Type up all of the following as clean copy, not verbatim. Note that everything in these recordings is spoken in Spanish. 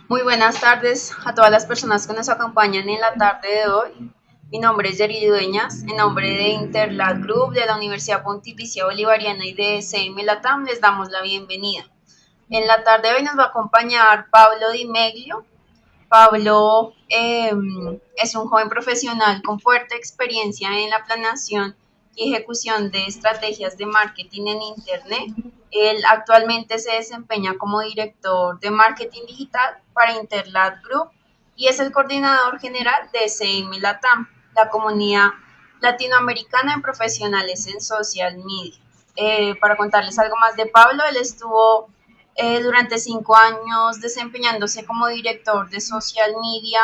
Muy buenas tardes a todas las personas que nos acompañan en la tarde de hoy. Mi nombre es Yeri Dueñas, en nombre de Interlat Group, de la Universidad Pontificia Bolivariana y de CM Latam les damos la bienvenida. En la tarde de hoy nos va a acompañar Pablo Di Meglio. Pablo es un joven profesional con fuerte experiencia en la planeación y ejecución de estrategias de marketing en Internet. Él actualmente se desempeña como director de marketing digital para Interlat Group y es el coordinador general de CM Latam, la comunidad latinoamericana de profesionales en social media. Para contarles algo más de Pablo, él estuvo durante 5 años desempeñándose como director de social media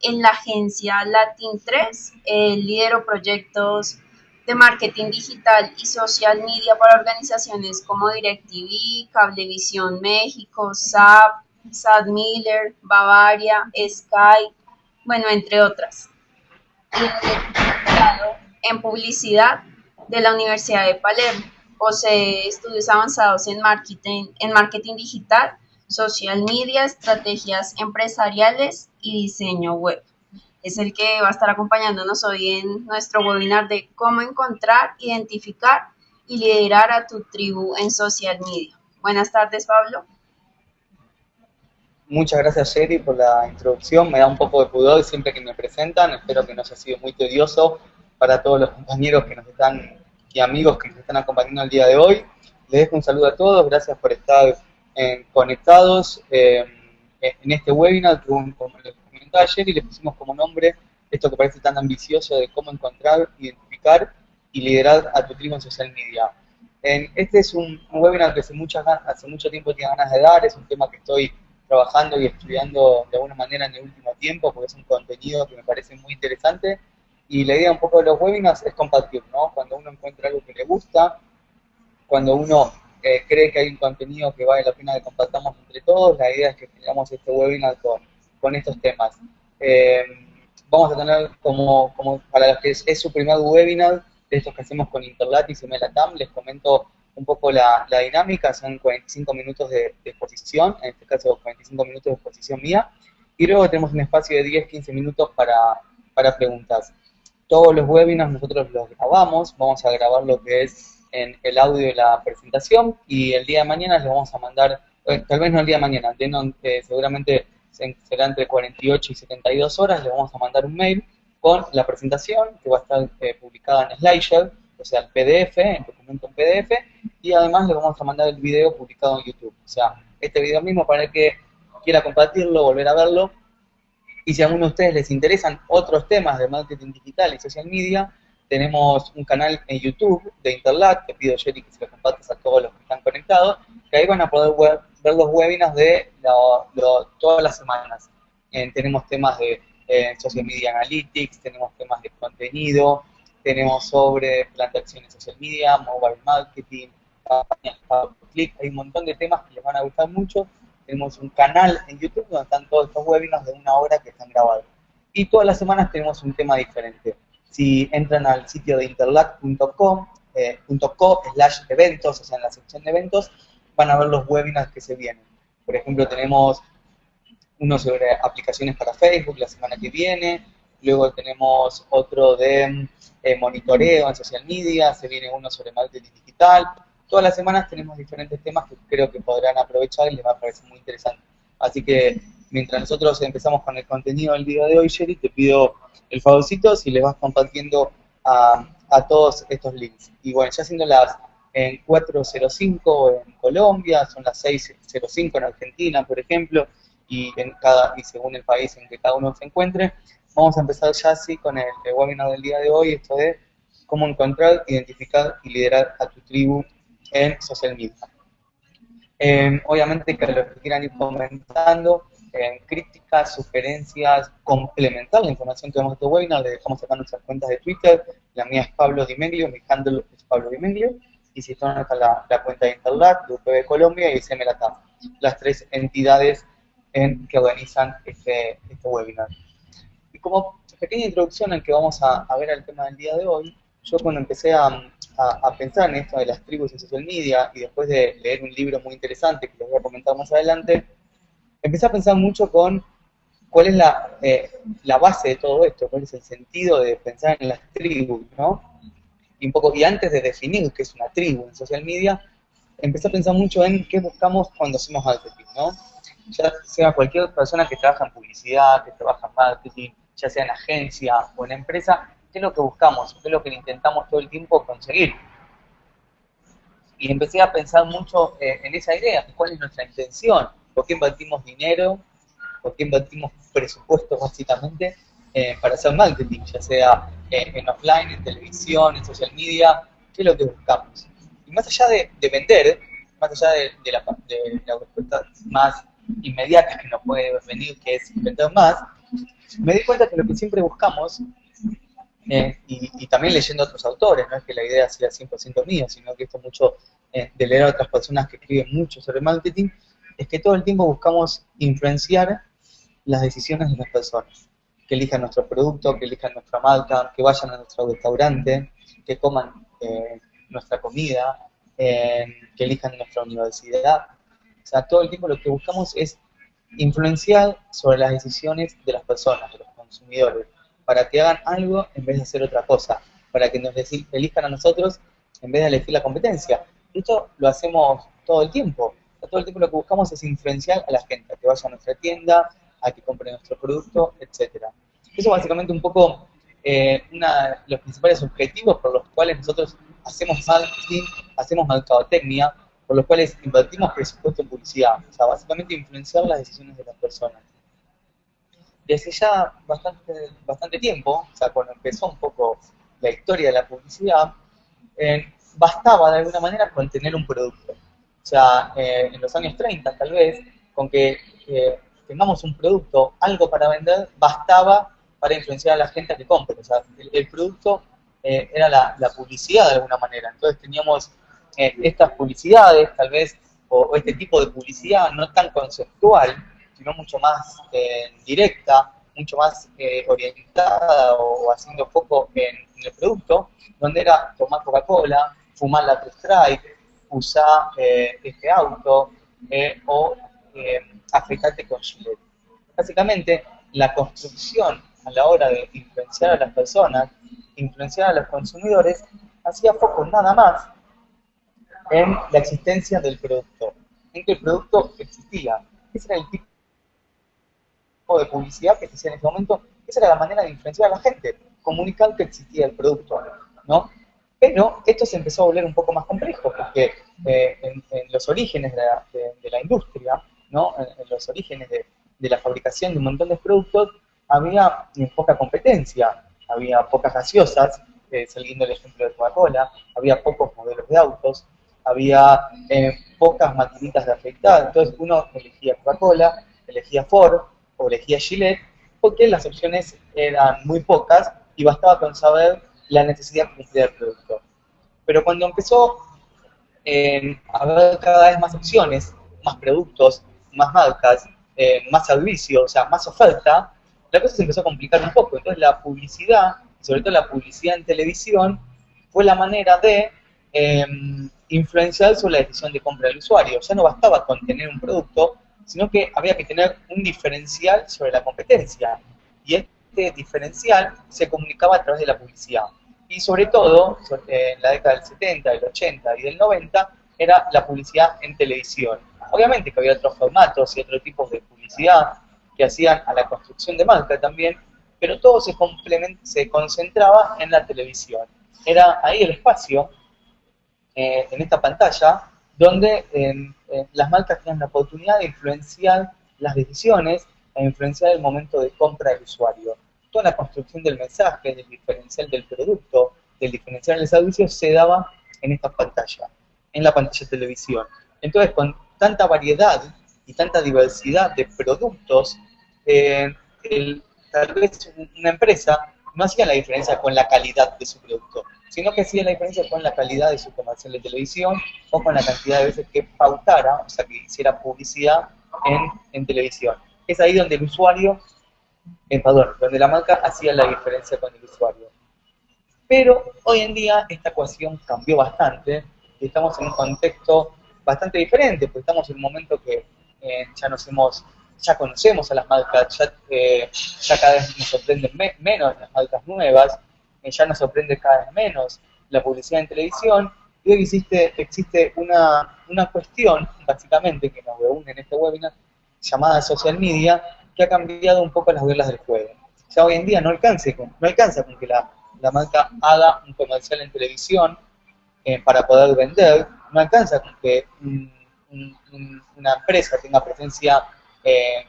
en la agencia Latin 3. Lideró proyectos de marketing digital y social media para organizaciones como DirecTV, Cablevisión México, SAP, Sad Miller, Bavaria, Sky, bueno, entre otras. Y doctorado en publicidad de la Universidad de Palermo. Posee estudios avanzados en marketing digital, social media, estrategias empresariales y diseño web. Es el que va a estar acompañándonos hoy en nuestro webinar de cómo encontrar, identificar y liderar a tu tribu en social media. Buenas tardes, Pablo. Muchas gracias, Jerry, por la introducción. Me da un poco de pudor siempre que me presentan. Espero que no haya sido muy tedioso para todos los compañeros que nos están y amigos que nos están acompañando el día de hoy. Les dejo un saludo a todos. Gracias por estar conectados en este webinar. Como les comentaba ayer, y le pusimos como nombre esto que parece tan ambicioso de cómo encontrar, identificar y liderar a tu tribu en social media. Este es un webinar que hace mucho tiempo tenía ganas de dar. Es un tema que estoy trabajando y estudiando de alguna manera en el último tiempo, porque es un contenido que me parece muy interesante. Y la idea un poco de los webinars es compartir, ¿no? Cuando uno encuentra algo que le gusta, cuando uno cree que hay un contenido que vale la pena que compartamos entre todos, la idea es que tengamos este webinar con estos temas. Eh, Vamos a tener como para los que es su primer webinar, de estos que hacemos con Interlat y Semelatam, les comento un poco la dinámica. Son 45 minutos de exposición, en este caso 45 minutos de exposición mía, y luego tenemos un espacio de 10-15 minutos para preguntas. Todos los webinars nosotros los grabamos, vamos a grabar lo que es en el audio de la presentación, y el día de mañana les vamos a mandar, tal vez no el día de mañana, seguramente será entre 48 y 72 horas, les vamos a mandar un mail con la presentación que va a estar publicada en SlideShare, o sea, el PDF, el documento en PDF, y además les vamos a mandar el video publicado en YouTube. O sea, este video mismo para el que quiera compartirlo, volver a verlo, y si a alguno de ustedes les interesan otros temas de marketing digital y social media, tenemos un canal en YouTube de Interlat, que pido, Jerry, que se lo compartas a todos los que están conectados, que ahí van a poder ver los webinars de todas las semanas. Tenemos temas de social media analytics, tenemos temas de contenido, tenemos sobre plan de acción en social media, mobile marketing, campañas para clic. Hay un montón de temas que les van a gustar mucho. Tenemos un canal en YouTube donde están todos estos webinars de 1 hora que están grabados. Y todas las semanas tenemos un tema diferente. Si entran al sitio de interlac.co, .co/eventos, o sea, en la sección de eventos, van a ver los webinars que se vienen. Por ejemplo, tenemos uno sobre aplicaciones para Facebook la semana que viene, luego tenemos otro de monitoreo en social media, se viene uno sobre marketing digital. Todas las semanas tenemos diferentes temas que creo que podrán aprovechar y les va a parecer muy interesante. Así que mientras nosotros empezamos con el contenido del día de hoy, Jerry, te pido el favorcito si les vas compartiendo a todos estos links. Y bueno, ya siendo las 4:05 en Colombia, son las 6:05 en Argentina, por ejemplo, y según el país en que cada uno se encuentre, vamos a empezar ya así con el webinar del día de hoy. Esto es cómo encontrar, identificar y liderar a tu tribu en social media. Obviamente que los que quieran ir comentando, críticas, sugerencias, complementar la información que vemos en este webinar, les dejamos acá nuestras cuentas de Twitter. La mía es Pablo Di Meglio, mi handle es Pablo Di Meglio, y si están acá la cuenta de Interlat, de UPB Colombia y CMLATAM, las tres entidades que organizan este webinar. Y como pequeña introducción al que vamos a ver el tema del día de hoy, yo cuando empecé a pensar en esto de las tribus en social media, y después de leer un libro muy interesante que les voy a comentar más adelante, empecé a pensar mucho con cuál es la base de todo esto, cuál es el sentido de pensar en las tribus, ¿no? Y un poco, y antes de definir qué es una tribu en social media, empecé a pensar mucho en qué buscamos cuando hacemos marketing, ¿no? Ya sea cualquier persona que trabaja en publicidad, que trabaja en marketing, ya sea en agencia o en empresa, ¿qué es lo que buscamos? ¿Qué es lo que intentamos todo el tiempo conseguir? Y empecé a pensar mucho en esa idea, cuál es nuestra intención, por qué invertimos dinero, por qué invertimos presupuestos básicamente para hacer marketing, ya sea en offline, en televisión, en social media, qué es lo que buscamos. Y más allá de vender, más allá de la respuesta más inmediata que nos puede venir, que es vender más, me di cuenta que lo que siempre buscamos y también leyendo a otros autores, no es que la idea sea 100% mía, sino que esto mucho de leer a otras personas que escriben mucho sobre marketing, es que todo el tiempo buscamos influenciar las decisiones de las personas, que elijan nuestro producto, que elijan nuestra marca, que vayan a nuestro restaurante, que coman nuestra comida, que elijan nuestra universidad. O sea, todo el tiempo lo que buscamos es influenciar sobre las decisiones de las personas, de los consumidores, para que hagan algo en vez de hacer otra cosa, para que nos elijan a nosotros en vez de elegir la competencia. Y esto lo hacemos todo el tiempo. Todo el tiempo lo que buscamos es influenciar a la gente, a que vaya a nuestra tienda, a que compre nuestro producto, etcétera. Eso básicamente un poco los principales objetivos por los cuales nosotros hacemos marketing, hacemos mercadotecnia, por los cuales invertimos presupuesto en publicidad. O sea, básicamente influenciar las decisiones de las personas. Desde ya bastante tiempo, o sea, cuando empezó un poco la historia de la publicidad, bastaba de alguna manera con tener un producto. O sea, en los años 30 tal vez, con que tengamos un producto, algo para vender, bastaba para influenciar a la gente a que compre. O sea, el producto era la publicidad de alguna manera. Entonces teníamos estas publicidades, tal vez, o este tipo de publicidad no tan conceptual, sino mucho más directa, mucho más orientada o haciendo foco en el producto, donde era tomar Coca-Cola, fumar la Strike, usar este auto o afeitarte con Gillette. Básicamente, la construcción a la hora de influenciar a las personas, influenciar a los consumidores, hacía foco nada más en la existencia del producto, en que el producto existía. Ese era el tipo de publicidad que se hacía en ese momento, esa era la manera de influenciar a la gente, comunicar que existía el producto, ¿no? Pero esto se empezó a volver un poco más complejo, porque en los orígenes de la industria, ¿no? En los orígenes de la fabricación de un montón de productos, había poca competencia, había pocas gaseosas, siguiendo el ejemplo de Coca-Cola, había pocos modelos de autos, había pocas maquinitas de afeitar, entonces uno elegía Coca-Cola, elegía Ford o elegía Gillette, porque las opciones eran muy pocas y bastaba con saber la necesidad que cumplía el producto. Pero cuando empezó a haber cada vez más opciones, más productos, más marcas, más servicios, o sea, más oferta, la cosa se empezó a complicar un poco. Entonces la publicidad, sobre todo la publicidad en televisión, fue la manera de influenciar sobre la decisión de compra del usuario. Ya no bastaba con tener un producto, sino que había que tener un diferencial sobre la competencia. Y este diferencial se comunicaba a través de la publicidad. Y sobre todo, en la década del 70, del 80 y del 90, era la publicidad en televisión. Obviamente que había otros formatos y otros tipos de publicidad que hacían a la construcción de marca también, pero todo se concentraba en la televisión. Era ahí el espacio, en esta pantalla, donde las marcas tienen la oportunidad de influenciar las decisiones e influenciar el momento de compra del usuario. Toda la construcción del mensaje, del diferencial del producto, del diferencial del servicio, se daba en esta pantalla, en la pantalla de televisión. Entonces, con tanta variedad y tanta diversidad de productos, tal vez una empresa no hacía la diferencia con la calidad de su producto, sino que hacía la diferencia con la calidad de su comercial de televisión o con la cantidad de veces que pautara, o sea, que hiciera publicidad en televisión. Es ahí donde el usuario, donde la marca hacía la diferencia con el usuario. Pero hoy en día esta ecuación cambió bastante y estamos en un contexto bastante diferente, porque estamos en un momento que ya nos hemos ya conocemos a las marcas, ya cada vez nos sorprenden menos las marcas nuevas, ya nos sorprende cada vez menos la publicidad en televisión, y hoy existe una cuestión, básicamente, que nos reúne en este webinar, llamada social media, que ha cambiado un poco las reglas del juego. Ya hoy en día no alcanza con que la marca haga un comercial en televisión para poder vender, no alcanza con que una empresa tenga presencia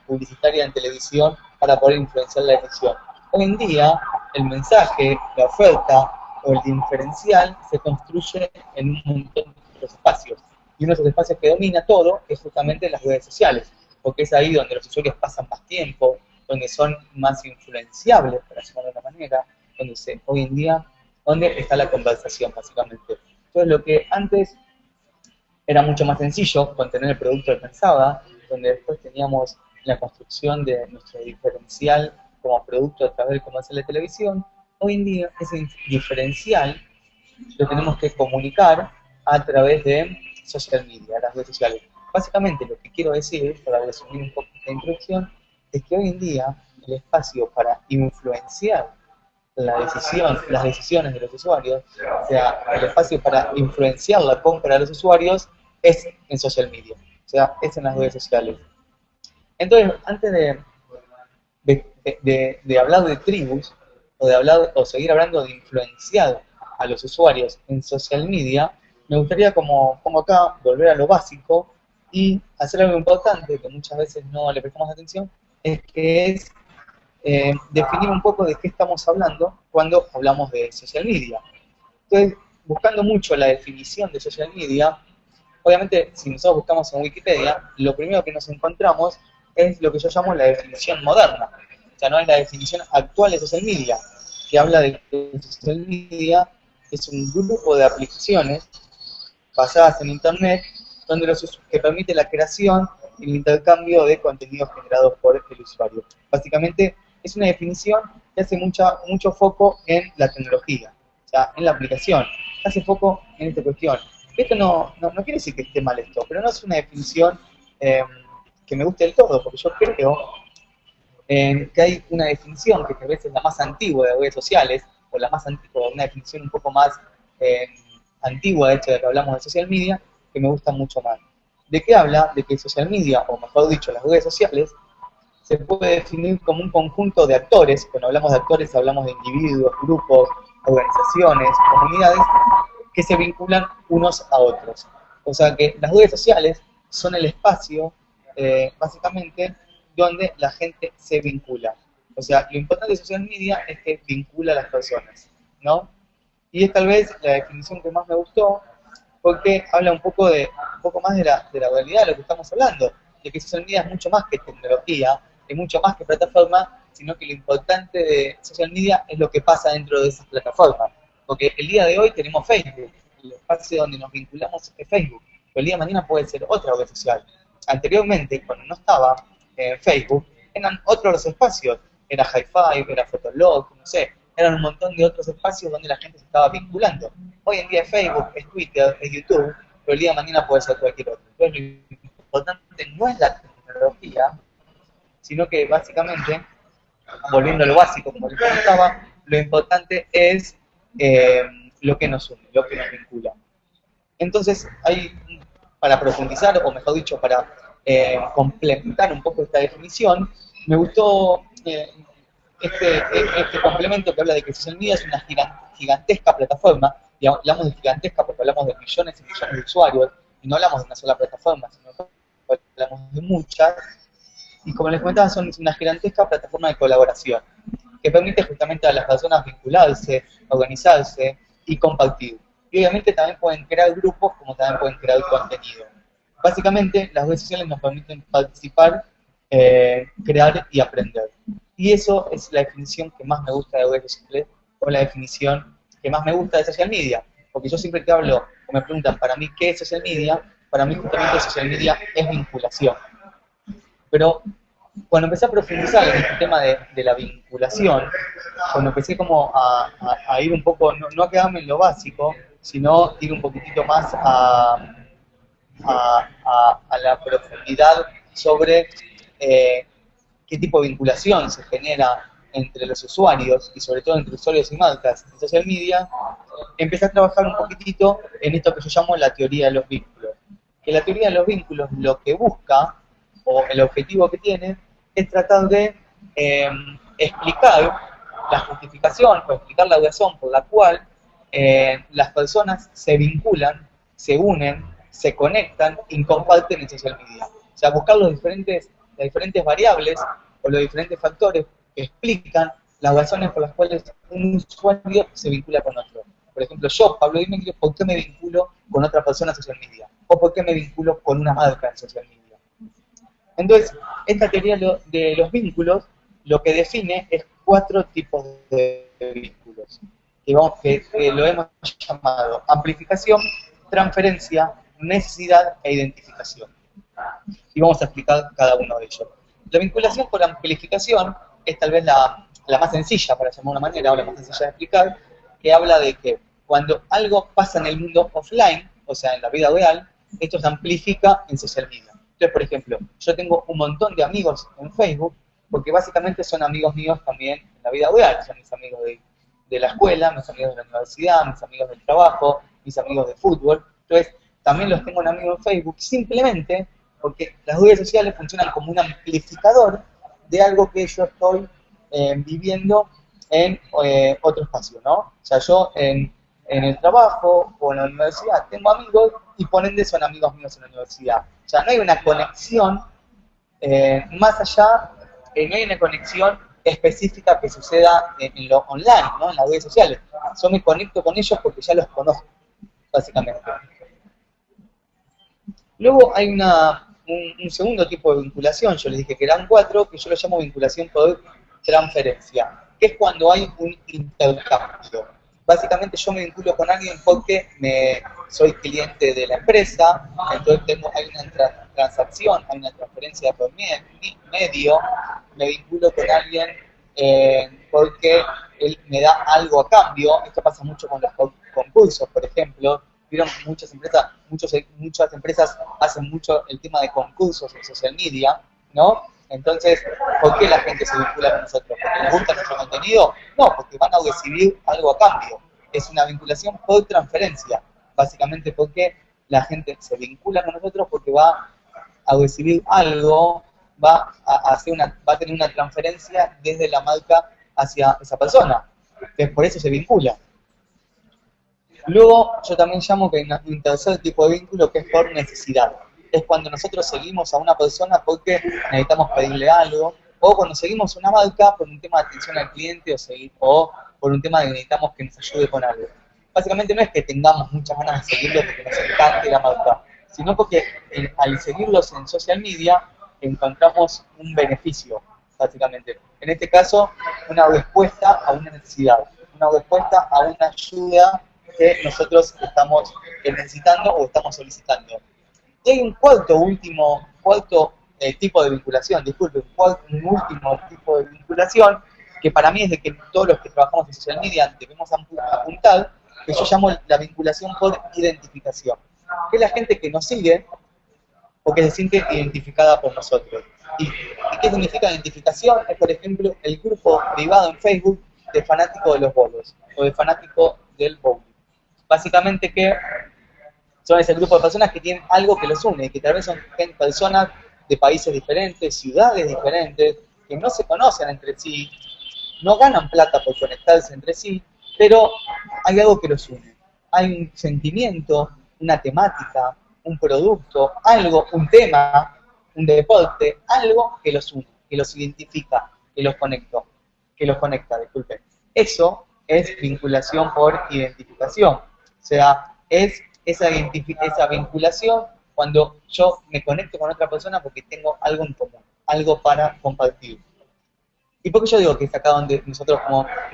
publicitaria en televisión para poder influenciar la decisión. Hoy en día, el mensaje, la oferta o el diferencial se construye en un montón de otros espacios. Y uno de esos espacios que domina todo es justamente las redes sociales, porque es ahí donde los usuarios pasan más tiempo, donde son más influenciables, por decirlo de alguna manera, hoy en día, donde está la conversación, básicamente. Entonces, lo que antes era mucho más sencillo con tener el producto que pensaba, donde después teníamos la construcción de nuestro diferencial como producto a través del comercial de televisión, hoy en día ese diferencial lo tenemos que comunicar a través de social media, las redes sociales. Básicamente lo que quiero decir, para resumir un poco esta introducción, es que hoy en día el espacio para influenciar las decisiones de los usuarios, o sea, el espacio para influenciar la compra de los usuarios es en social media, o sea, es en las redes sociales. Entonces, antes de hablar de tribus, o seguir hablando de influenciar a los usuarios en social media, me gustaría, como acá, volver a lo básico y hacer algo importante que muchas veces no le prestamos atención, es que es definir un poco de qué estamos hablando cuando hablamos de social media. Entonces, buscando mucho la definición de social media, obviamente, si nosotros buscamos en Wikipedia, lo primero que nos encontramos es lo que yo llamo la definición moderna. O sea, no es la definición actual de social media, que habla de que social media es un grupo de aplicaciones basadas en Internet que permite la creación y el intercambio de contenidos generados por el usuario. Básicamente, es una definición que hace mucho foco en la tecnología, o sea, en la aplicación, hace foco en esta cuestión. Esto no quiere decir que esté mal esto, pero no es una definición que me guste del todo, porque yo creo que hay una definición que tal vez es la más antigua de redes sociales, o una definición un poco más antigua, de hecho, de que hablamos de social media, que me gusta mucho más. ¿De qué habla? De que social media, o mejor dicho, las redes sociales, se puede definir como un conjunto de actores. Cuando hablamos de actores hablamos de individuos, grupos, organizaciones, comunidades, que se vinculan unos a otros. O sea que las redes sociales son el espacio, básicamente, donde la gente se vincula. O sea, lo importante de social media es que vincula a las personas, ¿no? Y es tal vez la definición que más me gustó, porque habla un poco más de la realidad de lo que estamos hablando, de que social media es mucho más que tecnología, es mucho más que plataforma, sino que lo importante de social media es lo que pasa dentro de esas plataformas. Porque el día de hoy tenemos Facebook, el espacio donde nos vinculamos es Facebook, pero el día de mañana puede ser otra red social. Anteriormente, cuando no estaba Facebook, eran otros los espacios, era Hi5, era Fotolog, no sé, eran un montón de otros espacios donde la gente se estaba vinculando. Hoy en día es Facebook, es Twitter, es YouTube, pero el día de mañana puede ser cualquier otro. Entonces lo importante no es la tecnología, sino que básicamente, volviendo a lo básico, como les comentaba, lo importante es lo que nos une, lo que nos vincula. Entonces, para profundizar, o mejor dicho, para complementar un poco esta definición, me gustó este complemento que habla de que social media es una gigantesca plataforma, y hablamos de gigantesca porque hablamos de millones y millones de usuarios, y no hablamos de una sola plataforma, sino que hablamos de muchas, y como les comentaba, son una gigantesca plataforma de colaboración, que permite justamente a las personas vincularse, organizarse y compartir. Y obviamente también pueden crear grupos, como también pueden crear contenido. Básicamente, las redes sociales nos permiten participar, crear y aprender. Y eso es la definición que más me gusta de redes sociales, o la definición que más me gusta de social media. Porque yo siempre que hablo, o me preguntan para mí qué es social media, para mí justamente social media es vinculación. Pero cuando empecé a profundizar en este tema de la vinculación, cuando empecé como a ir un poco, no a quedarme en lo básico, sino ir un poquitito más a la profundidad sobre qué tipo de vinculación se genera entre los usuarios, y sobre todo entre usuarios y marcas en social media, empecé a trabajar un poquitito en esto que yo llamo la teoría de los vínculos. Que la teoría de los vínculos lo que busca, o el objetivo que tiene, es tratar de explicar la justificación o explicar la razón por la cual las personas se vinculan, se unen, se conectan y comparten en social media. O sea, buscar las diferentes variables o los diferentes factores que explican las razones por las cuales un usuario se vincula con otro. Por ejemplo, yo, Pablo Dimeglio, ¿por qué me vinculo con otra persona en social media? ¿O por qué me vinculo con una marca en social media? Entonces, esta teoría de los vínculos lo que define es 4 tipos de vínculos, que lo hemos llamado amplificación, transferencia, necesidad e identificación. Y vamos a explicar cada uno de ellos. La vinculación por amplificación es tal vez la más sencilla, para llamar de una manera, o la más sencilla de explicar, que habla de que cuando algo pasa en el mundo offline, o sea, en la vida real, esto se amplifica en social media. Entonces, por ejemplo, yo tengo un montón de amigos en Facebook, porque básicamente son amigos míos también en la vida real, son mis amigos de la escuela, mis amigos de la universidad, mis amigos del trabajo, mis amigos de fútbol. Entonces, también los tengo en amigos en Facebook, simplemente porque las redes sociales funcionan como un amplificador de algo que yo estoy viviendo en otro espacio, ¿no? O sea, yo en el trabajo o en la universidad tengo amigos y por ende son amigos míos en la universidad. O sea, no hay una conexión más allá, no hay una conexión específica que suceda en lo online, ¿no? En las redes sociales. Yo me conecto con ellos porque ya los conozco, básicamente. Luego hay un segundo tipo de vinculación, yo les dije que eran 4, que yo lo llamo vinculación por transferencia, que es cuando hay un intercambio. Básicamente yo me vinculo con alguien porque soy cliente de la empresa, entonces hay una transacción, hay una transferencia por medio, me vinculo con alguien porque él me da algo a cambio. Esto pasa mucho con los concursos, por ejemplo. Vieron, muchas empresas hacen mucho el tema de concursos en social media, ¿no? Entonces, ¿por qué la gente se vincula con nosotros? ¿Porque les gusta nuestro contenido? No, porque van a recibir algo a cambio. Es una vinculación por transferencia, básicamente porque la gente se vincula con nosotros porque va a recibir algo, va a tener una transferencia desde la marca hacia esa persona. Entonces, por eso se vincula. Luego, yo también llamo que hay un tercer tipo de vínculo que es por necesidad. Es cuando nosotros seguimos a una persona porque necesitamos pedirle algo, o cuando seguimos una marca por un tema de atención al cliente, o por un tema de que necesitamos que nos ayude con algo. Básicamente no es que tengamos muchas ganas de seguirlo porque nos encante la marca, sino porque al seguirlos en social media encontramos un beneficio, básicamente. En este caso, una respuesta a una necesidad, una respuesta a una ayuda que nosotros estamos necesitando o estamos solicitando. Y hay un cuarto tipo de vinculación, un último tipo de vinculación, que para mí es de que todos los que trabajamos en social media debemos apuntar, que yo llamo la vinculación por identificación, que es la gente que nos sigue porque se siente identificada por nosotros. ¿Y qué significa identificación? Es, por ejemplo, el grupo privado en Facebook de fanáticos de los bolos, o de fanáticos del bowling. Básicamente que son ese grupo de personas que tienen algo que los une, que tal vez son personas de países diferentes, ciudades diferentes, que no se conocen entre sí, no ganan plata por conectarse entre sí, pero hay algo que los une. Hay un sentimiento, una temática, un producto, algo, un tema, un deporte, algo que los une, que los identifica, que los conecta, disculpen. Eso es vinculación por identificación. O sea, es esa vinculación cuando yo me conecto con otra persona porque tengo algo en común, algo para compartir. ¿Y por qué yo digo que es acá donde nosotros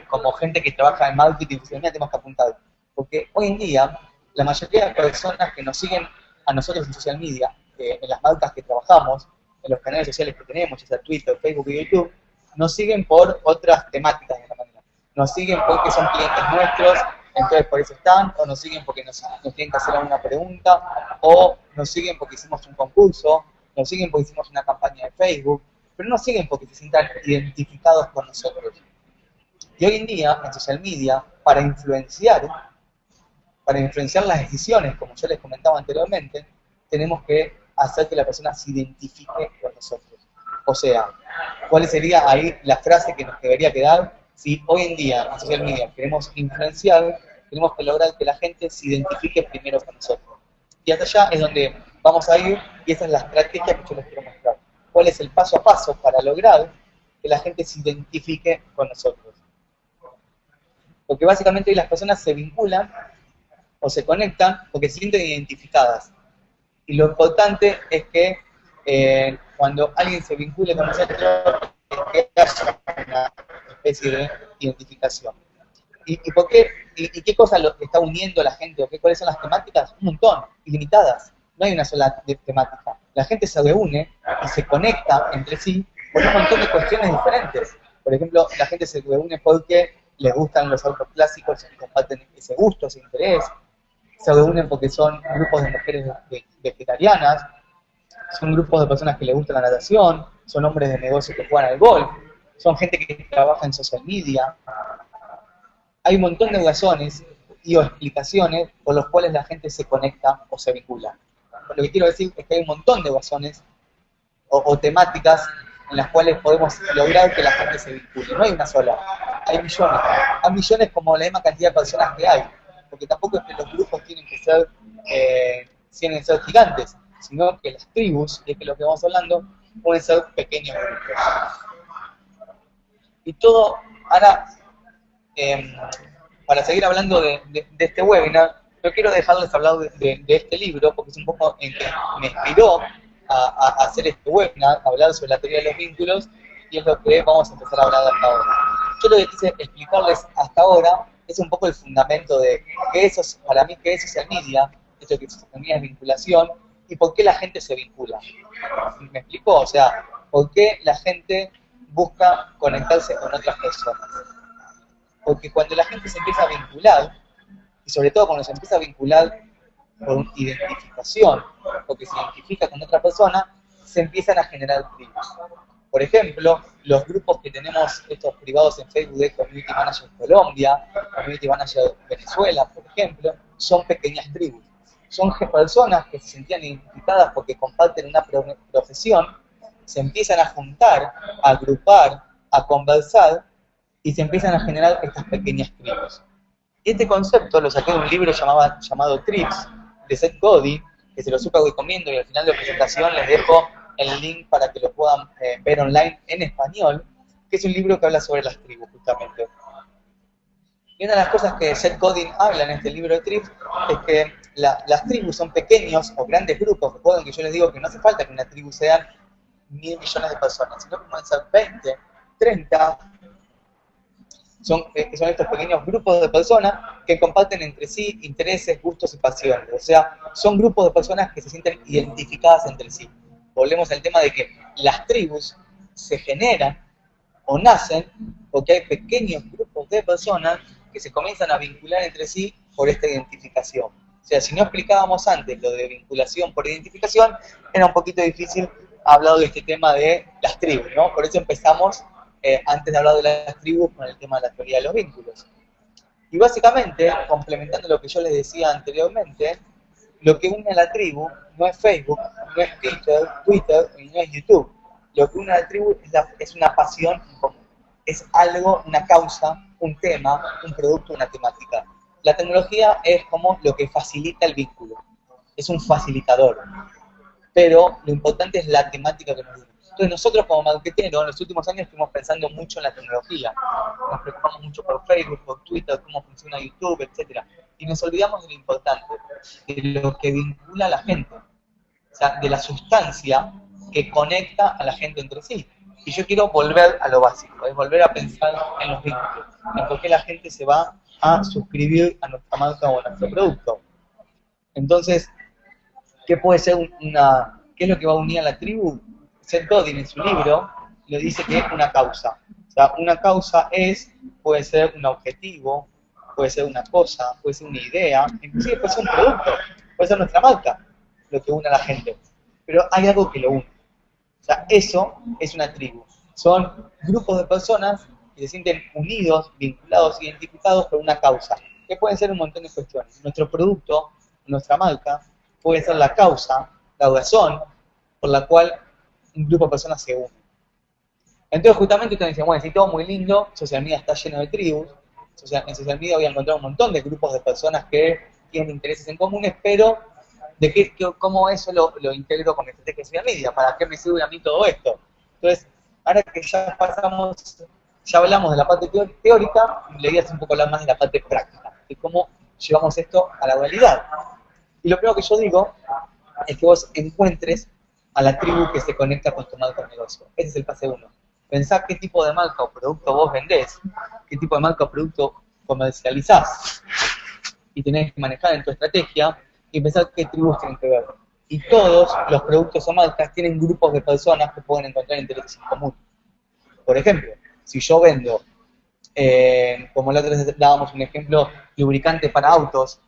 como gente que trabaja en marketing y social media tenemos que apuntar? Porque hoy en día la mayoría de personas que nos siguen a nosotros en social media, en las marcas que trabajamos, en los canales sociales que tenemos, ya sea Twitter, Facebook y YouTube, nos siguen por otras temáticas de esta manera. Nos siguen porque son clientes nuestros, entonces por eso están, o nos siguen porque nos tienen que hacer alguna pregunta, o nos siguen porque hicimos un concurso, nos siguen porque hicimos una campaña de Facebook. pero no siguen porque se sientan identificados con nosotros. Y hoy en día, en social media, para influenciar las decisiones, como yo les comentaba anteriormente, tenemos que hacer que la persona se identifique con nosotros. O sea, ¿cuál sería ahí la frase que nos debería quedar? Si hoy en día en social media queremos influenciar, tenemos que lograr que la gente se identifique primero con nosotros. Y hasta allá es donde vamos a ir, y esa es la estrategia que yo les quiero mostrar. ¿Cuál es el paso a paso para lograr que la gente se identifique con nosotros? Porque básicamente hoy las personas se vinculan o se conectan porque se sienten identificadas. Y lo importante es que cuando alguien se vincule con nosotros, es que haya una especie de identificación. ¿Y por qué? ¿Y qué cosa lo está uniendo a la gente? ¿O cuáles son las temáticas? Un montón, ilimitadas. No hay una sola temática. La gente se reúne y se conecta entre sí por un montón de cuestiones diferentes. Por ejemplo, la gente se reúne porque les gustan los autos clásicos y comparten ese gusto, ese interés. Se reúnen porque son grupos de mujeres vegetarianas, son grupos de personas que les gusta la natación, son hombres de negocio que juegan al golf, son gente que trabaja en social media. Hay un montón de razones y o explicaciones por las cuales la gente se conecta o se vincula. Lo que quiero decir es que hay un montón de razones o temáticas en las cuales podemos lograr que la gente se vincule. No hay una sola, hay millones. Hay millones como la misma cantidad de personas que hay. Porque tampoco es que los grupos tienen que ser gigantes, sino que las tribus, y es que lo que vamos hablando, pueden ser pequeños grupos. Y todo, ahora, para seguir hablando de este webinar, yo quiero dejarles hablar de este libro, porque es un poco en que me inspiró a hacer este webinar, a hablar sobre la teoría de los vínculos, y es lo que vamos a empezar a hablar hasta ahora. Yo lo que quise explicarles hasta ahora es un poco el fundamento de qué es, para mí, qué es social media, esto que social media es vinculación, y por qué la gente se vincula. ¿Me explico? O sea, por qué la gente busca conectarse con otras personas. Porque cuando la gente se empieza a vincular, y sobre todo cuando se empieza a vincular por identificación, porque se identifica con otra persona, se empiezan a generar tribus. Por ejemplo, los grupos que tenemos estos privados en Facebook de Community Manager Colombia, Community Manager Venezuela, por ejemplo, son pequeñas tribus. Son personas que se sentían identificadas porque comparten una profesión, se empiezan a juntar, a agrupar, a conversar y se empiezan a generar estas pequeñas tribus. Y este concepto lo saqué de un libro llamado Trips, de Seth Godin, que se lo súper recomiendo, y al final de la presentación les dejo el link para que lo puedan ver online en español, que es un libro que habla sobre las tribus, justamente. Y una de las cosas que Seth Godin habla en este libro de Trips es que las tribus son pequeños o grandes grupos. Recuerden que yo les digo que no hace falta que una tribu sean 1.000 millones de personas, sino que pueden ser 20, 30. Son estos pequeños grupos de personas que comparten entre sí intereses, gustos y pasiones. O sea, son grupos de personas que se sienten identificadas entre sí. Volvemos al tema de que las tribus se generan o nacen porque hay pequeños grupos de personas que se comienzan a vincular entre sí por esta identificación. O sea, si no explicábamos antes lo de vinculación por identificación, era un poquito difícil hablar de este tema de las tribus, ¿no? Por eso empezamos, antes de hablar de las tribus, con el tema de la teoría de los vínculos. Y básicamente, complementando lo que yo les decía anteriormente, lo que une a la tribu no es Facebook, no es Twitter y no es YouTube. Lo que une a la tribu es una pasión en común. Es algo, una causa, un tema, un producto, una temática. La tecnología es como lo que facilita el vínculo. Es un facilitador. Pero lo importante es la temática que nos une. Entonces nosotros como marketeros en los últimos años estuvimos pensando mucho en la tecnología. Nos preocupamos mucho por Facebook, por Twitter, cómo funciona YouTube, etc. Y nos olvidamos de lo importante, de lo que vincula a la gente. O sea, de la sustancia que conecta a la gente entre sí. Y yo quiero volver a lo básico, es volver a pensar en los vínculos, en por qué la gente se va a suscribir a nuestra marca o a nuestro producto. Entonces, ¿qué puede ser qué es lo que va a unir a la tribu? Seth Godin en su libro le dice que es una causa. O sea, una causa puede ser un objetivo, puede ser una cosa, puede ser una idea, inclusive puede ser un producto, puede ser nuestra marca, lo que une a la gente. Pero hay algo que lo une. O sea, eso es una tribu. Son grupos de personas que se sienten unidos, vinculados, identificados por una causa, que pueden ser un montón de cuestiones. Nuestro producto, nuestra marca, puede ser la causa, la razón por la cual un grupo de personas se une. Entonces, justamente ustedes dicen, bueno, sí, todo muy lindo, social media está lleno de tribus, en social media voy a encontrar un montón de grupos de personas que tienen intereses en comunes, pero ¿cómo eso lo integro con mi estrategia de social media? ¿Para qué me sirve a mí todo esto? Entonces, ahora que ya hablamos de la parte teórica, le voy a hacer un poco hablar más de la parte práctica, de cómo llevamos esto a la realidad. Y lo primero que yo digo es que vos encuentres a la tribu que se conecta con tu marca o negocio. Ese es el pase 1. Pensá qué tipo de marca o producto vos vendés, qué tipo de marca o producto comercializás y tenés que manejar en tu estrategia y pensar qué tribus tienen que ver. Y todos los productos o marcas tienen grupos de personas que pueden encontrar intereses en común. Por ejemplo, si yo vendo, como la otra vez dábamos un ejemplo, lubricante para autos,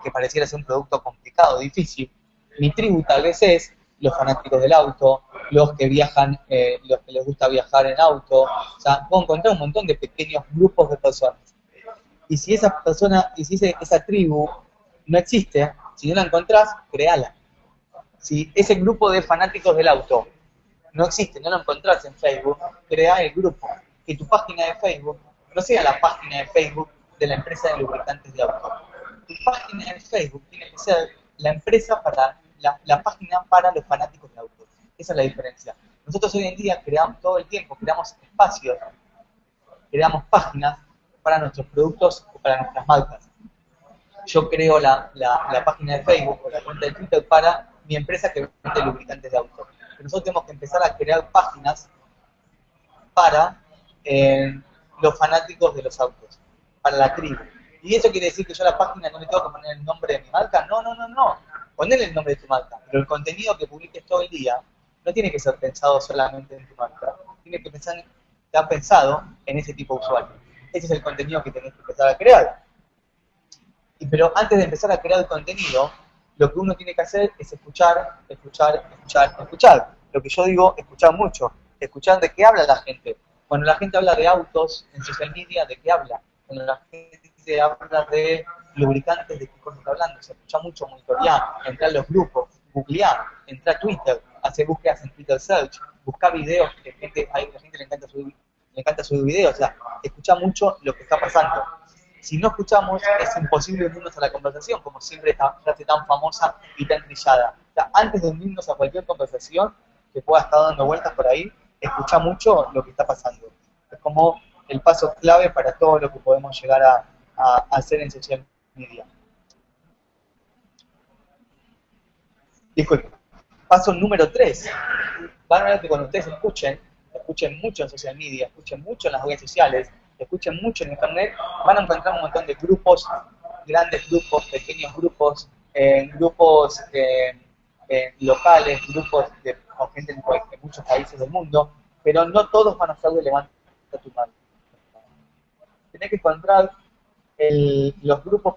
que pareciera ser un producto complicado, difícil, mi tribu tal vez es los fanáticos del auto, los que viajan, los que les gusta viajar en auto, o sea, puedo encontrar un montón de pequeños grupos de personas. Y si esa persona, y si esa tribu no existe, si no la encontrás, créala. Si ese grupo de fanáticos del auto no existe, no lo encontrás en Facebook, crea el grupo. Que tu página de Facebook no sea la página de Facebook de la empresa de lubricantes de auto. Tu página de Facebook tiene que ser la empresa para la página para los fanáticos de autos. Esa es la diferencia. Nosotros hoy en día creamos todo el tiempo, creamos espacios, creamos páginas para nuestros productos o para nuestras marcas. Yo creo la página de Facebook o la cuenta de Twitter para mi empresa que vende lubricantes de auto. Pero nosotros tenemos que empezar a crear páginas para los fanáticos de los autos, para la tribu. ¿Y eso quiere decir que yo a la página no le tengo que poner el nombre de mi marca? No, no, no, no. Ponle el nombre de tu marca, pero el contenido que publiques todo el día no tiene que ser pensado solamente en tu marca, tiene que estar pensado en ese tipo de usuario. Ese es el contenido que tenés que empezar a crear. Pero antes de empezar a crear el contenido, lo que uno tiene que hacer es escuchar, escuchar, escuchar, escuchar. Lo que yo digo, escuchar mucho. Escuchar de qué habla la gente. Cuando la gente habla de autos en social media, ¿de qué habla? Cuando la gente habla de lubricantes, ¿de qué cosas está hablando? Se escucha mucho, monitorear, entrar a los grupos, googlear, entrar a Twitter, hacer búsquedas en Twitter Search, buscar videos que a la gente le encanta subir videos. O sea, escucha mucho lo que está pasando. Si no escuchamos, es imposible unirnos a la conversación, como siempre esta frase tan famosa y tan trillada. O sea, antes de unirnos a cualquier conversación que pueda estar dando vueltas por ahí, escucha mucho lo que está pasando. Es como el paso clave para todo lo que podemos llegar a hacer en social media. Disculpen. Paso número 3. Van a ver que cuando ustedes escuchen mucho en social media, escuchen mucho en las redes sociales, escuchen mucho en internet, van a encontrar un montón de grupos, grandes grupos, pequeños grupos, grupos locales, grupos con gente en muchos países del mundo, pero no todos van a ser relevantes a tu marca. Tenés que encontrar los grupos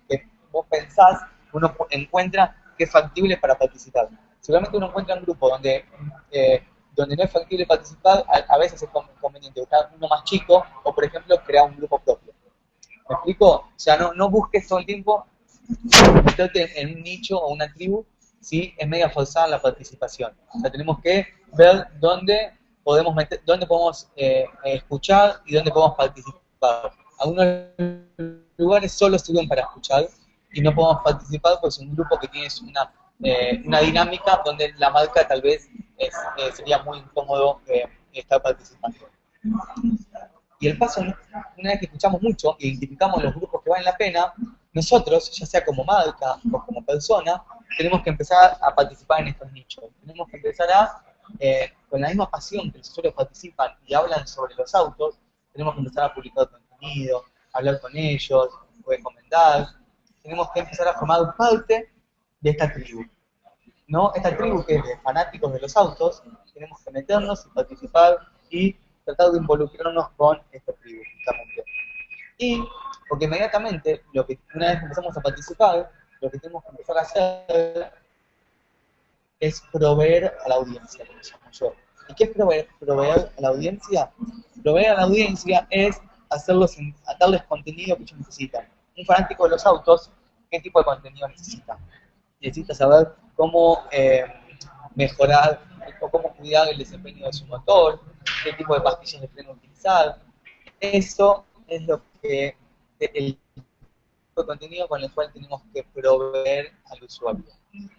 que vos pensás, uno encuentra que es factible para participar. Seguramente uno encuentra un grupo donde no es factible participar, a veces es conveniente buscar uno más chico o, por ejemplo, crear un grupo propio. ¿Me explico? O sea, no busques todo el tiempo meterte en un nicho o una tribu si es media forzada la participación. O sea, tenemos que ver dónde podemos escuchar y dónde podemos participar. Algunos lugares solo sirven para escuchar y no podemos participar porque es un grupo que tiene una dinámica donde la marca tal vez sería muy incómodo estar participando. Y el paso, una vez que escuchamos mucho, identificamos los grupos que valen la pena, nosotros, ya sea como marca o como persona, tenemos que empezar a participar en estos nichos. Tenemos que empezar con la misma pasión que los usuarios participan y hablan sobre los autos, tenemos que empezar a publicar contenido, hablar con ellos, recomendar. Tenemos que empezar a formar parte de esta tribu. ¿No? Esta tribu que es de fanáticos de los autos, tenemos que meternos y participar y tratar de involucrarnos con esta tribu, justamente. Y, porque inmediatamente, una vez que empezamos a participar, lo que tenemos que empezar a hacer es proveer a la audiencia, como llamo yo. ¿Y qué es proveer a la audiencia? Proveer a la audiencia es darles contenido que ellos necesitan. Un fanático de los autos, ¿qué tipo de contenido necesita? Necesita saber cómo mejorar o cómo cuidar el desempeño de su motor, qué tipo de pastillas de freno utilizar. Eso es el tipo de contenido con el cual tenemos que proveer al usuario.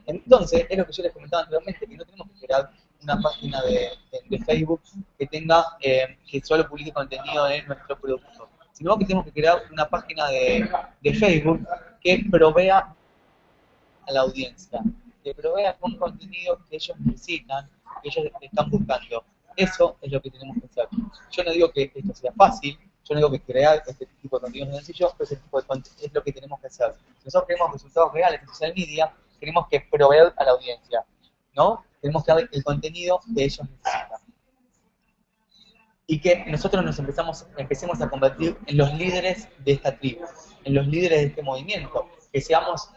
Entonces, es lo que yo les comentaba anteriormente, que no tenemos que crear una página de Facebook que tenga, que solo publique contenido de nuestro producto, sino que tenemos que crear una página de Facebook que provea a la audiencia, que provea con contenido que ellos necesitan, que ellos están buscando. Eso es lo que tenemos que hacer. Yo no digo que esto sea fácil, yo no digo que crear este tipo de contenido es sencillo, pero ese tipo de contenido es lo que tenemos que hacer. Si nosotros queremos resultados reales en social media, tenemos que proveer a la audiencia, ¿no? Tenemos que dar el contenido que ellos necesitan. Y que nosotros empecemos a convertir en los líderes de esta tribu, en los líderes de este movimiento, que seamos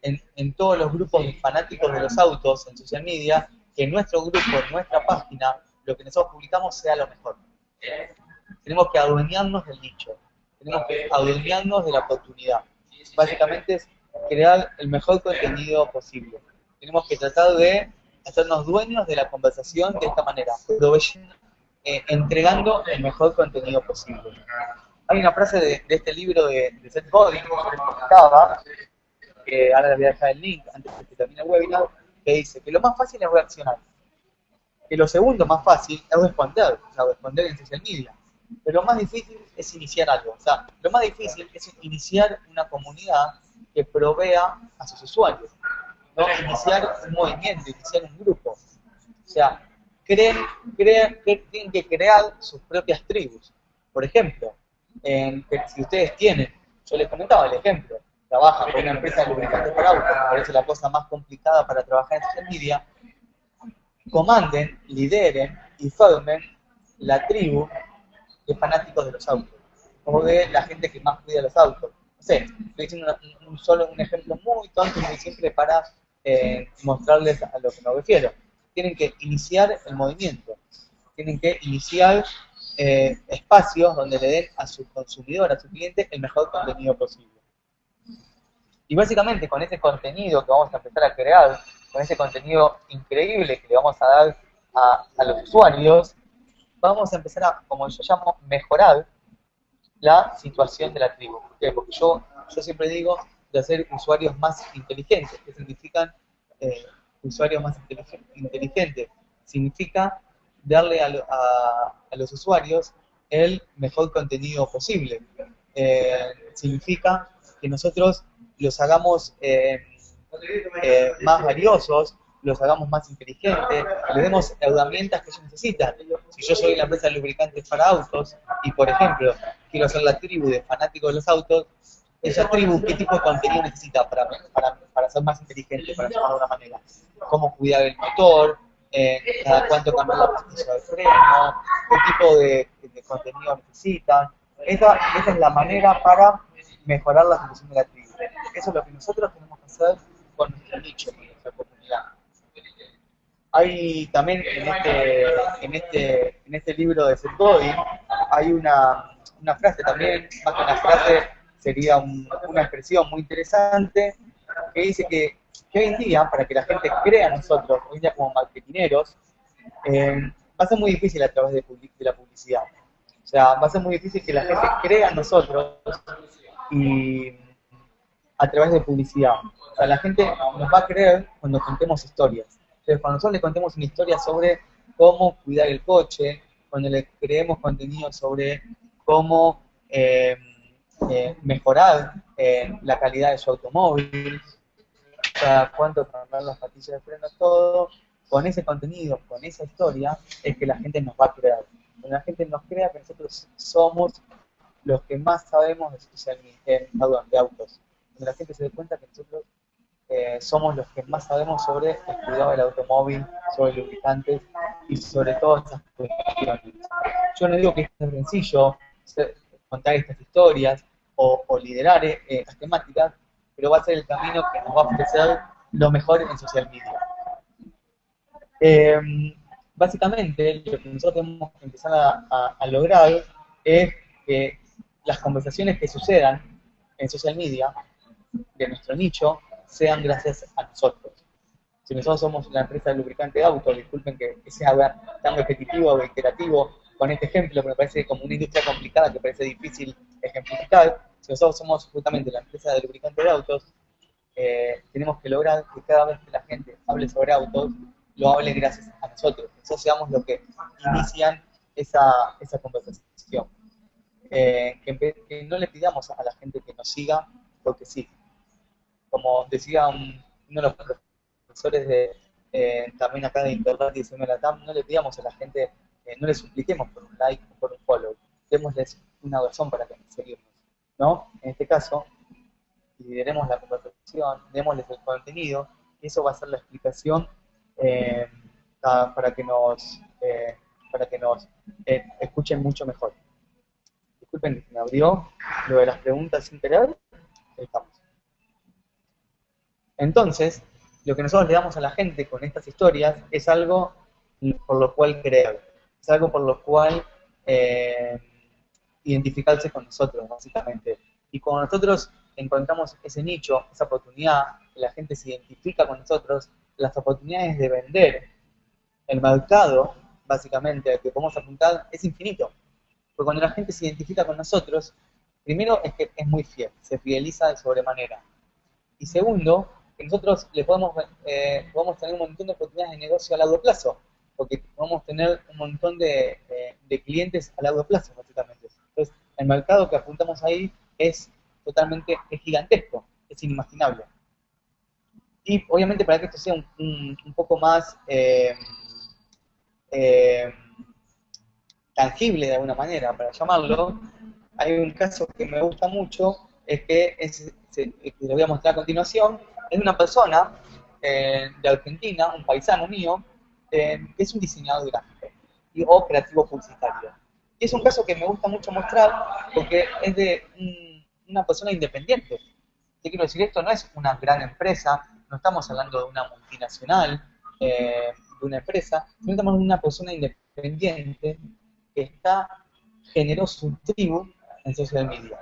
en todos los grupos de fanáticos de los autos en social media, que nuestro grupo, nuestra página, lo que nosotros publicamos sea lo mejor. Tenemos que adueñarnos del nicho, tenemos que adueñarnos de la oportunidad. Básicamente es crear el mejor contenido posible. Tenemos que tratar de hacernos dueños de la conversación de esta manera, entregando el mejor contenido posible. Hay una frase de este libro de Seth Godin que les comentaba, que ahora les voy a dejar el link antes de que termine el webinar, que dice que lo más fácil es reaccionar, que lo segundo más fácil es responder, o sea, responder en social media, pero lo más difícil es iniciar algo, o sea, lo más difícil es iniciar una comunidad que provea a sus usuarios, ¿no? Iniciar un movimiento, iniciar un grupo, o sea, tienen que crear sus propias tribus. Por ejemplo, si ustedes tienen, yo les comentaba el ejemplo, trabajan con una empresa de lubricantes para autos, me parece la cosa más complicada para trabajar en social media, comanden, lideren y formen la tribu de fanáticos de los autos, o de la gente que más cuida los autos. No sé, estoy diciendo un ejemplo muy tonto y muy simple para mostrarles a lo que me refiero. Tienen que iniciar el movimiento, tienen que iniciar espacios donde le den a su consumidor, a su cliente, el mejor contenido posible. Y básicamente con ese contenido que vamos a empezar a crear, con ese contenido increíble que le vamos a dar a los usuarios, vamos a empezar a, como yo llamo, mejorar la situación de la tribu. ¿Por qué? Porque yo siempre digo de hacer usuarios más inteligentes. ¿Qué significan usuarios más inteligentes? Significa darle a los usuarios el mejor contenido posible. Significa que nosotros los hagamos más valiosos, los hagamos más inteligentes, les demos herramientas que ellos necesitan. Si yo soy la empresa de lubricantes para autos y, por ejemplo, quiero hacer la tribu de fanáticos de los autos, esa tribu, ¿qué tipo de contenido necesita para ser más inteligente, para llamarlo de una manera? ¿Cómo cuidar el motor? ¿Cada cuánto cambiar la pastilla de freno? ¿Qué tipo de contenido necesitan? Esa es la manera para mejorar la situación de la tribu. Eso es lo que nosotros tenemos que hacer con nuestro nicho, con nuestra comunidad. Hay también en este libro de Seth Godin, hay una frase también, más que una frase, sería una expresión muy interesante, que dice que hoy en día, para que la gente crea en nosotros, hoy en día como marketineros, va a ser muy difícil a través de la publicidad. O sea, va a ser muy difícil que la gente crea en nosotros y a través de publicidad. O sea, la gente nos va a creer cuando contemos historias. Entonces, cuando nosotros le contemos una historia sobre cómo cuidar el coche, cuando le creemos contenido sobre cómo mejorar la calidad de su automóvil, o sea, cuánto cambiar las pastillas de freno, todo, con ese contenido, con esa historia, es que la gente nos va a creer. Cuando la gente nos crea que nosotros somos los que más sabemos de autos. Cuando la gente se dé cuenta que nosotros somos los que más sabemos sobre el cuidado del automóvil, sobre lubricantes y sobre todas esas cuestiones. Yo no digo que es sencillo contar estas historias o liderar estas temáticas, pero va a ser el camino que nos va a ofrecer lo mejor en social media. Eh, Básicamente, lo que nosotros tenemos que empezar a lograr es que las conversaciones que sucedan en social media de nuestro nicho sean gracias a nosotros. Si nosotros somos la empresa de lubricante de auto, disculpen que sea tan repetitivo o reiterativo con este ejemplo, pero me parece como una industria complicada que parece difícil ejemplificar. Si nosotros somos justamente la empresa de lubricante de autos, tenemos que lograr que cada vez que la gente hable sobre autos, lo hable gracias a nosotros. Nosotros seamos los que inician esa conversación. Que no le pidamos a la gente que nos siga porque sí. Como decía uno de los profesores también acá de Internet y de Latam, no le pidamos a la gente, no le supliquemos por un like o por un follow, démosles una razón para que nos seguirnos, ¿no? En este caso, lideremos la conversación, démosles el contenido, y eso va a ser la explicación eh, para que nos escuchen mucho mejor. Disculpen que me abrió lo de las preguntas sin querer. Ahí estamos. Entonces, lo que nosotros le damos a la gente con estas historias es algo por lo cual creer, es algo por lo cual identificarse con nosotros, básicamente. Y cuando nosotros encontramos ese nicho, esa oportunidad, que la gente se identifica con nosotros, las oportunidades de vender, el mercado, básicamente, al que podemos apuntar, es infinito. Porque cuando la gente se identifica con nosotros, primero es que es muy fiel, se fideliza de sobremanera. Y segundo, que nosotros le podemos tener un montón de oportunidades de negocio a largo plazo, porque podemos tener un montón de clientes a largo plazo, básicamente. Entonces, el mercado que apuntamos ahí es gigantesco, es inimaginable. Y obviamente para que esto sea un poco más tangible de alguna manera, para llamarlo, hay un caso que me gusta mucho, que lo voy a mostrar a continuación, es una persona de Argentina, un paisano mío, que es un diseñador gráfico o creativo publicitario. Y es un caso que me gusta mucho mostrar porque es de una persona independiente. ¿Qué quiero decir? Esto no es una gran empresa, no estamos hablando de una multinacional, de una empresa, sino estamos hablando de una persona independiente que generó su tribu en social media.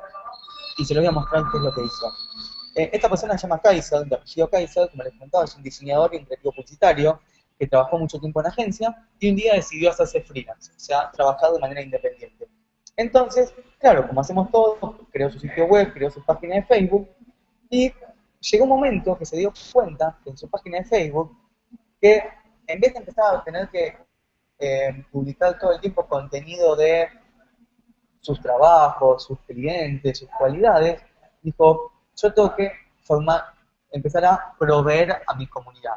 Y se lo voy a mostrar qué es lo que hizo. Esta persona se llama Kaiser, de apellido Kaiser, como les comentaba, es un diseñador y un creativo publicitario que trabajó mucho tiempo en agencia y un día decidió hacerse freelance, o sea, trabajar de manera independiente. Entonces, claro, como hacemos todos, creó su sitio web, creó su página de Facebook y llegó un momento que se dio cuenta en su página de Facebook que en vez de empezar a tener que publicar todo el tiempo contenido de sus trabajos, sus clientes, sus cualidades, dijo, yo tengo que empezar a proveer a mi comunidad.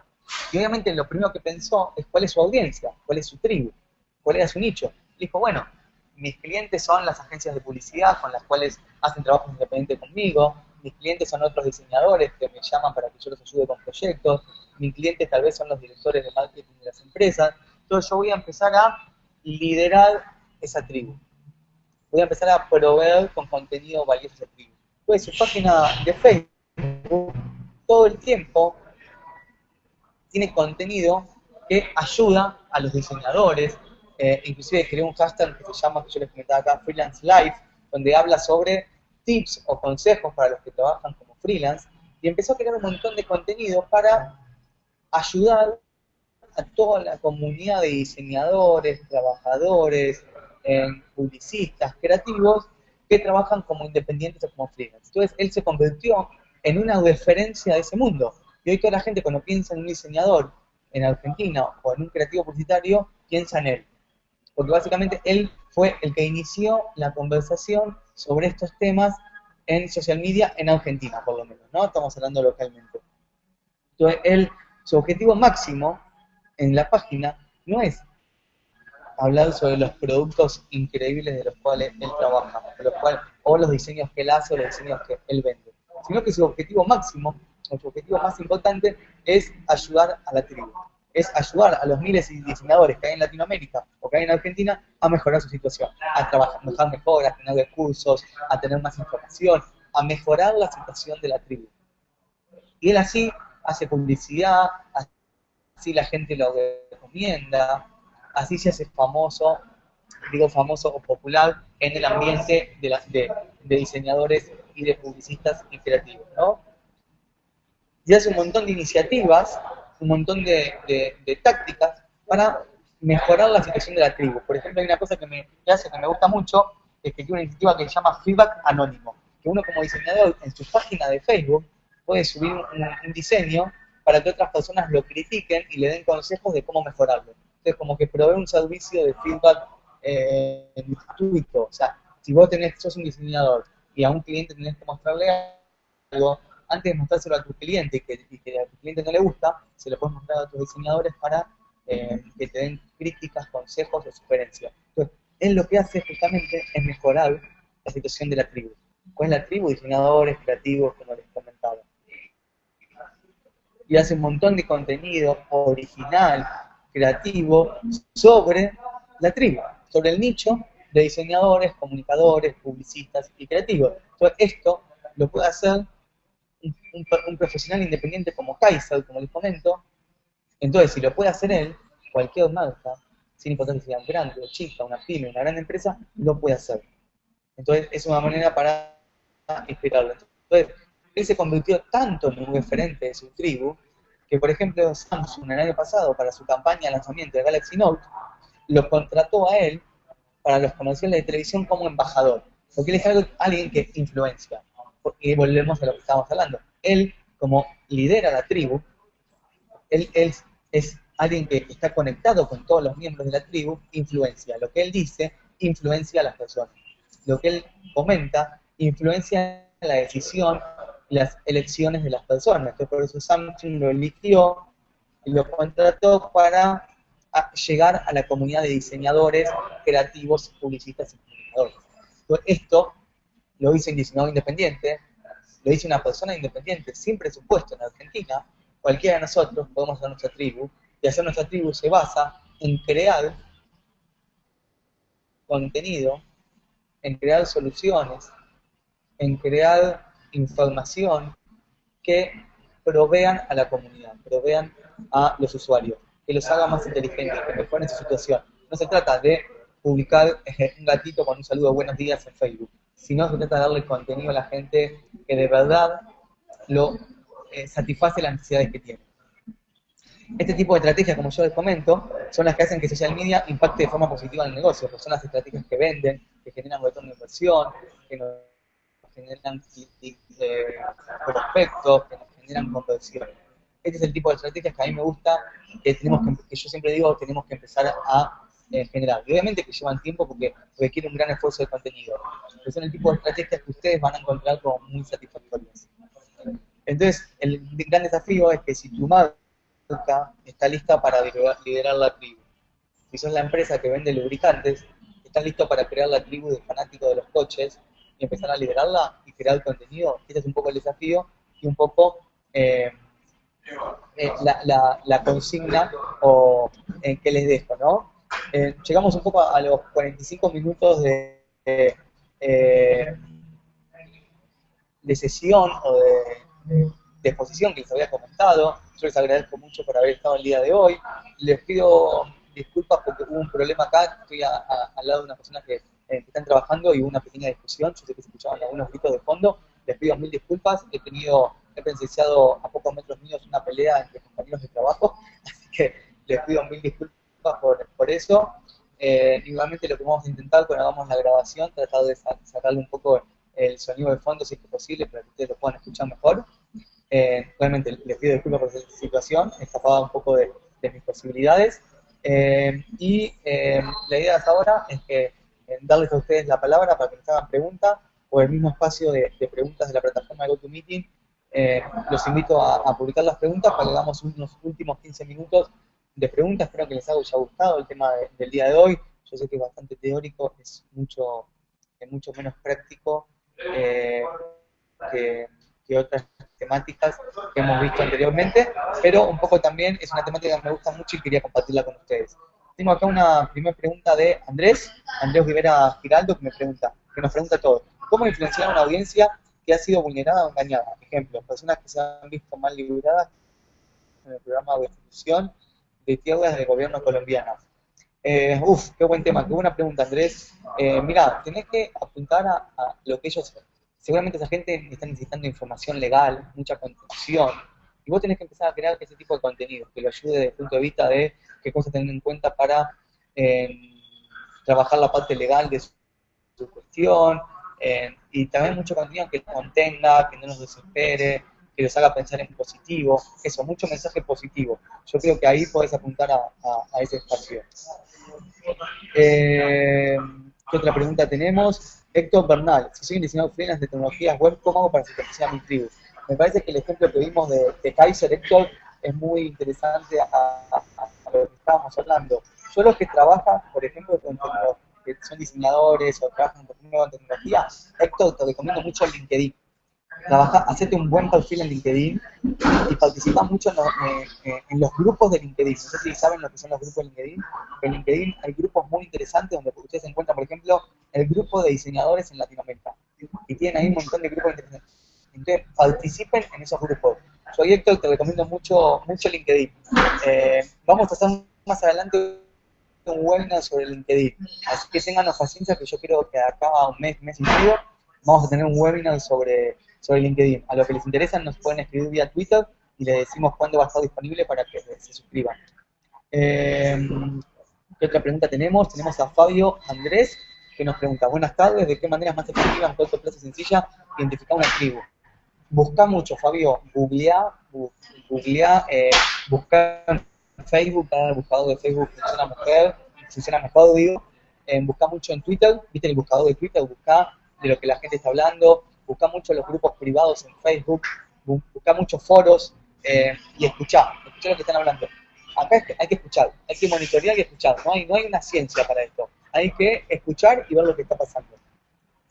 Y obviamente lo primero que pensó es cuál es su audiencia, cuál es su tribu, cuál era su nicho. Y dijo, bueno, mis clientes son las agencias de publicidad con las cuales hacen trabajos independientes conmigo, mis clientes son otros diseñadores que me llaman para que yo los ayude con proyectos, mis clientes tal vez son los directores de marketing de las empresas. Entonces yo voy a empezar a liderar esa tribu. Voy a empezar a proveer con contenido valioso a esa tribu. Pues su página de Facebook, todo el tiempo, tiene contenido que ayuda a los diseñadores, inclusive creó un hashtag que se llama, que yo les comentaba acá, Freelance Life, donde habla sobre tips o consejos para los que trabajan como freelance, y empezó a crear un montón de contenido para ayudar a toda la comunidad de diseñadores, trabajadores, publicistas, creativos, que trabajan como independientes o como freelance. Entonces él se convirtió en una referencia de ese mundo. Y hoy toda la gente cuando piensa en un diseñador en Argentina o en un creativo publicitario, piensa en él. Porque básicamente él fue el que inició la conversación sobre estos temas en social media en Argentina, por lo menos, ¿no? Estamos hablando localmente. Entonces, su objetivo máximo en la página no es hablar sobre los productos increíbles de los cuales él trabaja, o los diseños que él hace o los diseños que él vende, sino que su objetivo máximo, o su objetivo más importante es ayudar a la tribu, es ayudar a los miles de diseñadores que hay en Latinoamérica o que hay en Argentina a mejorar su situación, a trabajar mejor, a tener recursos, a tener más información, a mejorar la situación de la tribu. Y él así hace publicidad, así la gente lo ve con recomienda, así se hace famoso, digo famoso o popular, en el ambiente de diseñadores y de publicistas y creativos, ¿no? Y hace un montón de iniciativas, un montón de tácticas para mejorar la situación de la tribu. Por ejemplo, hay una cosa que hace que me gusta mucho, es que tiene una iniciativa que se llama Feedback Anónimo, que uno como diseñador en su página de Facebook puede subir un diseño para que otras personas lo critiquen y le den consejos de cómo mejorarlo. Entonces, como que provee un servicio de feedback gratuito. O sea, si vos sos un diseñador y a un cliente tenés que mostrarle algo, antes de mostrárselo a tu cliente y que a tu cliente no le gusta, se lo puedes mostrar a otros diseñadores para que te den críticas, consejos o sugerencias. Entonces, él lo que hace justamente es mejorar la situación de la tribu. ¿Cuál es la tribu? Diseñadores, creativos, como les comentaba. Y hace un montón de contenido original, creativo, sobre la tribu, sobre el nicho de diseñadores, comunicadores, publicistas y creativos. Entonces, esto lo puede hacer un profesional independiente como Kaiser, como les comento. Entonces, si lo puede hacer él, cualquier marca, sin importar si sea grande o chica, una pyme, una gran empresa, lo puede hacer. Entonces, es una manera para inspirarlo. Entonces, él se convirtió tanto en un referente de su tribu, que por ejemplo Samsung el año pasado, para su campaña de lanzamiento de Galaxy Note, lo contrató a él para los comerciales de televisión como embajador. Porque él es alguien que influencia. Porque volvemos a lo que estábamos hablando. Él, como lidera la tribu, él es alguien que está conectado con todos los miembros de la tribu, influencia. Lo que él dice, influencia a las personas. Lo que él comenta, influencia la decisión y las elecciones de las personas. Entonces, por eso Samsung lo eligió y lo contrató para llegar a la comunidad de diseñadores, creativos, publicistas y comunicadores. Entonces, esto lo dice un diseñador independiente, lo dice una persona independiente, sin presupuesto en Argentina. Cualquiera de nosotros podemos hacer nuestra tribu, y hacer nuestra tribu se basa en crear contenido, en crear soluciones, en crear información que provean a la comunidad, provean a los usuarios, que los haga más inteligentes, que mejoren su situación. No se trata de publicar un gatito con un saludo de buenos días en Facebook, sino se trata de darle contenido a la gente que de verdad lo satisface las necesidades que tiene. Este tipo de estrategias, como yo les comento, son las que hacen que social media impacte de forma positiva en el negocio, pues son las estrategias que venden, que generan retorno de inversión, que nos generan prospectos, que nos generan conversión. Este es el tipo de estrategias que a mí me gusta, que yo siempre digo, tenemos que empezar a generar. Y obviamente que llevan tiempo porque requiere un gran esfuerzo de contenido, pero son el tipo de estrategias que ustedes van a encontrar como muy satisfactorias. Entonces, el gran desafío es que si tu marca está lista para liderar la tribu, si sos la empresa que vende lubricantes, estás listo para crear la tribu de fanáticos de los coches y empezar a liderarla y crear contenido. Este es un poco el desafío y un poco la consigna que les dejo, ¿no? Llegamos un poco a los 45 minutos de sesión o de exposición que les había comentado. Yo les agradezco mucho por haber estado el día de hoy. Les pido disculpas porque hubo un problema acá. Estoy al lado de una persona que están trabajando y hubo una pequeña discusión. Yo sé que se escuchaban algunos gritos de fondo. Les pido mil disculpas. He presenciado a pocos metros míos una pelea entre compañeros de trabajo. Así que les pido mil disculpas por eso. Igualmente lo que vamos a intentar cuando hagamos la grabación, tratar de sacarle un poco el sonido de fondo si es posible para que ustedes lo puedan escuchar mejor. Realmente les pido disculpas por esta situación, escapaba un poco de mis posibilidades. La idea hasta ahora es que darles a ustedes la palabra para que les hagan preguntas o el mismo espacio de preguntas de la plataforma de GoToMeeting. Los invito a publicar las preguntas para que hagamos unos últimos 15 minutos de preguntas. Espero que les haya gustado el tema del día de hoy. Yo sé que es bastante teórico, es mucho menos práctico que otras temáticas que hemos visto anteriormente, pero un poco también es una temática que me gusta mucho y quería compartirla con ustedes. Tengo acá una primera pregunta de Andrés Rivera Giraldo, que nos pregunta todo. ¿Cómo influenciar a una audiencia que ha sido vulnerada o engañada? Ejemplo, personas que se han visto mal liberadas en el programa de difusión de tierras del gobierno colombiano. Qué buen tema, qué buena pregunta, Andrés. Mira, tenés que apuntar a lo que ellos, seguramente esa gente está necesitando información legal, mucha contención, y vos tenés que empezar a crear ese tipo de contenido, que lo ayude desde el punto de vista de qué cosas tener en cuenta para eh, trabajar la parte legal de su cuestión, y también mucho contenido que contenga, que no nos desespere, que los haga pensar en positivo, eso, mucho mensaje positivo. Yo creo que ahí podés apuntar a ese espacio. ¿Qué otra pregunta tenemos? Héctor Bernal, si soy un diseñador freelance de tecnologías web, ¿cómo hago para sincronizar mi tribu? Me parece que el ejemplo que vimos de Kaiser, Héctor, es muy interesante a lo que estábamos hablando. Yo los que trabajan, por ejemplo, que son diseñadores o trabajan con tecnología, Héctor, te recomiendo mucho LinkedIn. Hacete un buen perfil en LinkedIn y participa mucho en los grupos de LinkedIn. No sé si saben lo que son los grupos de LinkedIn. En LinkedIn hay grupos muy interesantes donde ustedes encuentran, por ejemplo, el grupo de diseñadores en Latinoamérica. Y tienen ahí un montón de grupos interesantes. Entonces, participen en esos grupos. Yo, Héctor, te recomiendo mucho LinkedIn. Vamos a hacer más adelante un webinar sobre LinkedIn. Así que tengan paciencia que yo creo que acá a un mes y medio vamos a tener un webinar sobre LinkedIn. A los que les interesa nos pueden escribir vía Twitter y les decimos cuándo va a estar disponible para que se suscriban. ¿Qué otra pregunta tenemos? Tenemos a Fabio Andrés, que nos pregunta, buenas tardes, ¿de qué manera es más efectiva en corto plazo y sencilla identificar una tribu? Busca mucho, Fabio, googlea, busca en Facebook, cada buscador de Facebook funciona mejor, digo, busca mucho en Twitter, viste el buscador de Twitter, busca de lo que la gente está hablando, busca mucho los grupos privados en Facebook, busca muchos foros y escuchá lo que están hablando. Acá hay que escuchar, hay que monitorear y escuchar, no hay una ciencia para esto, hay que escuchar y ver lo que está pasando.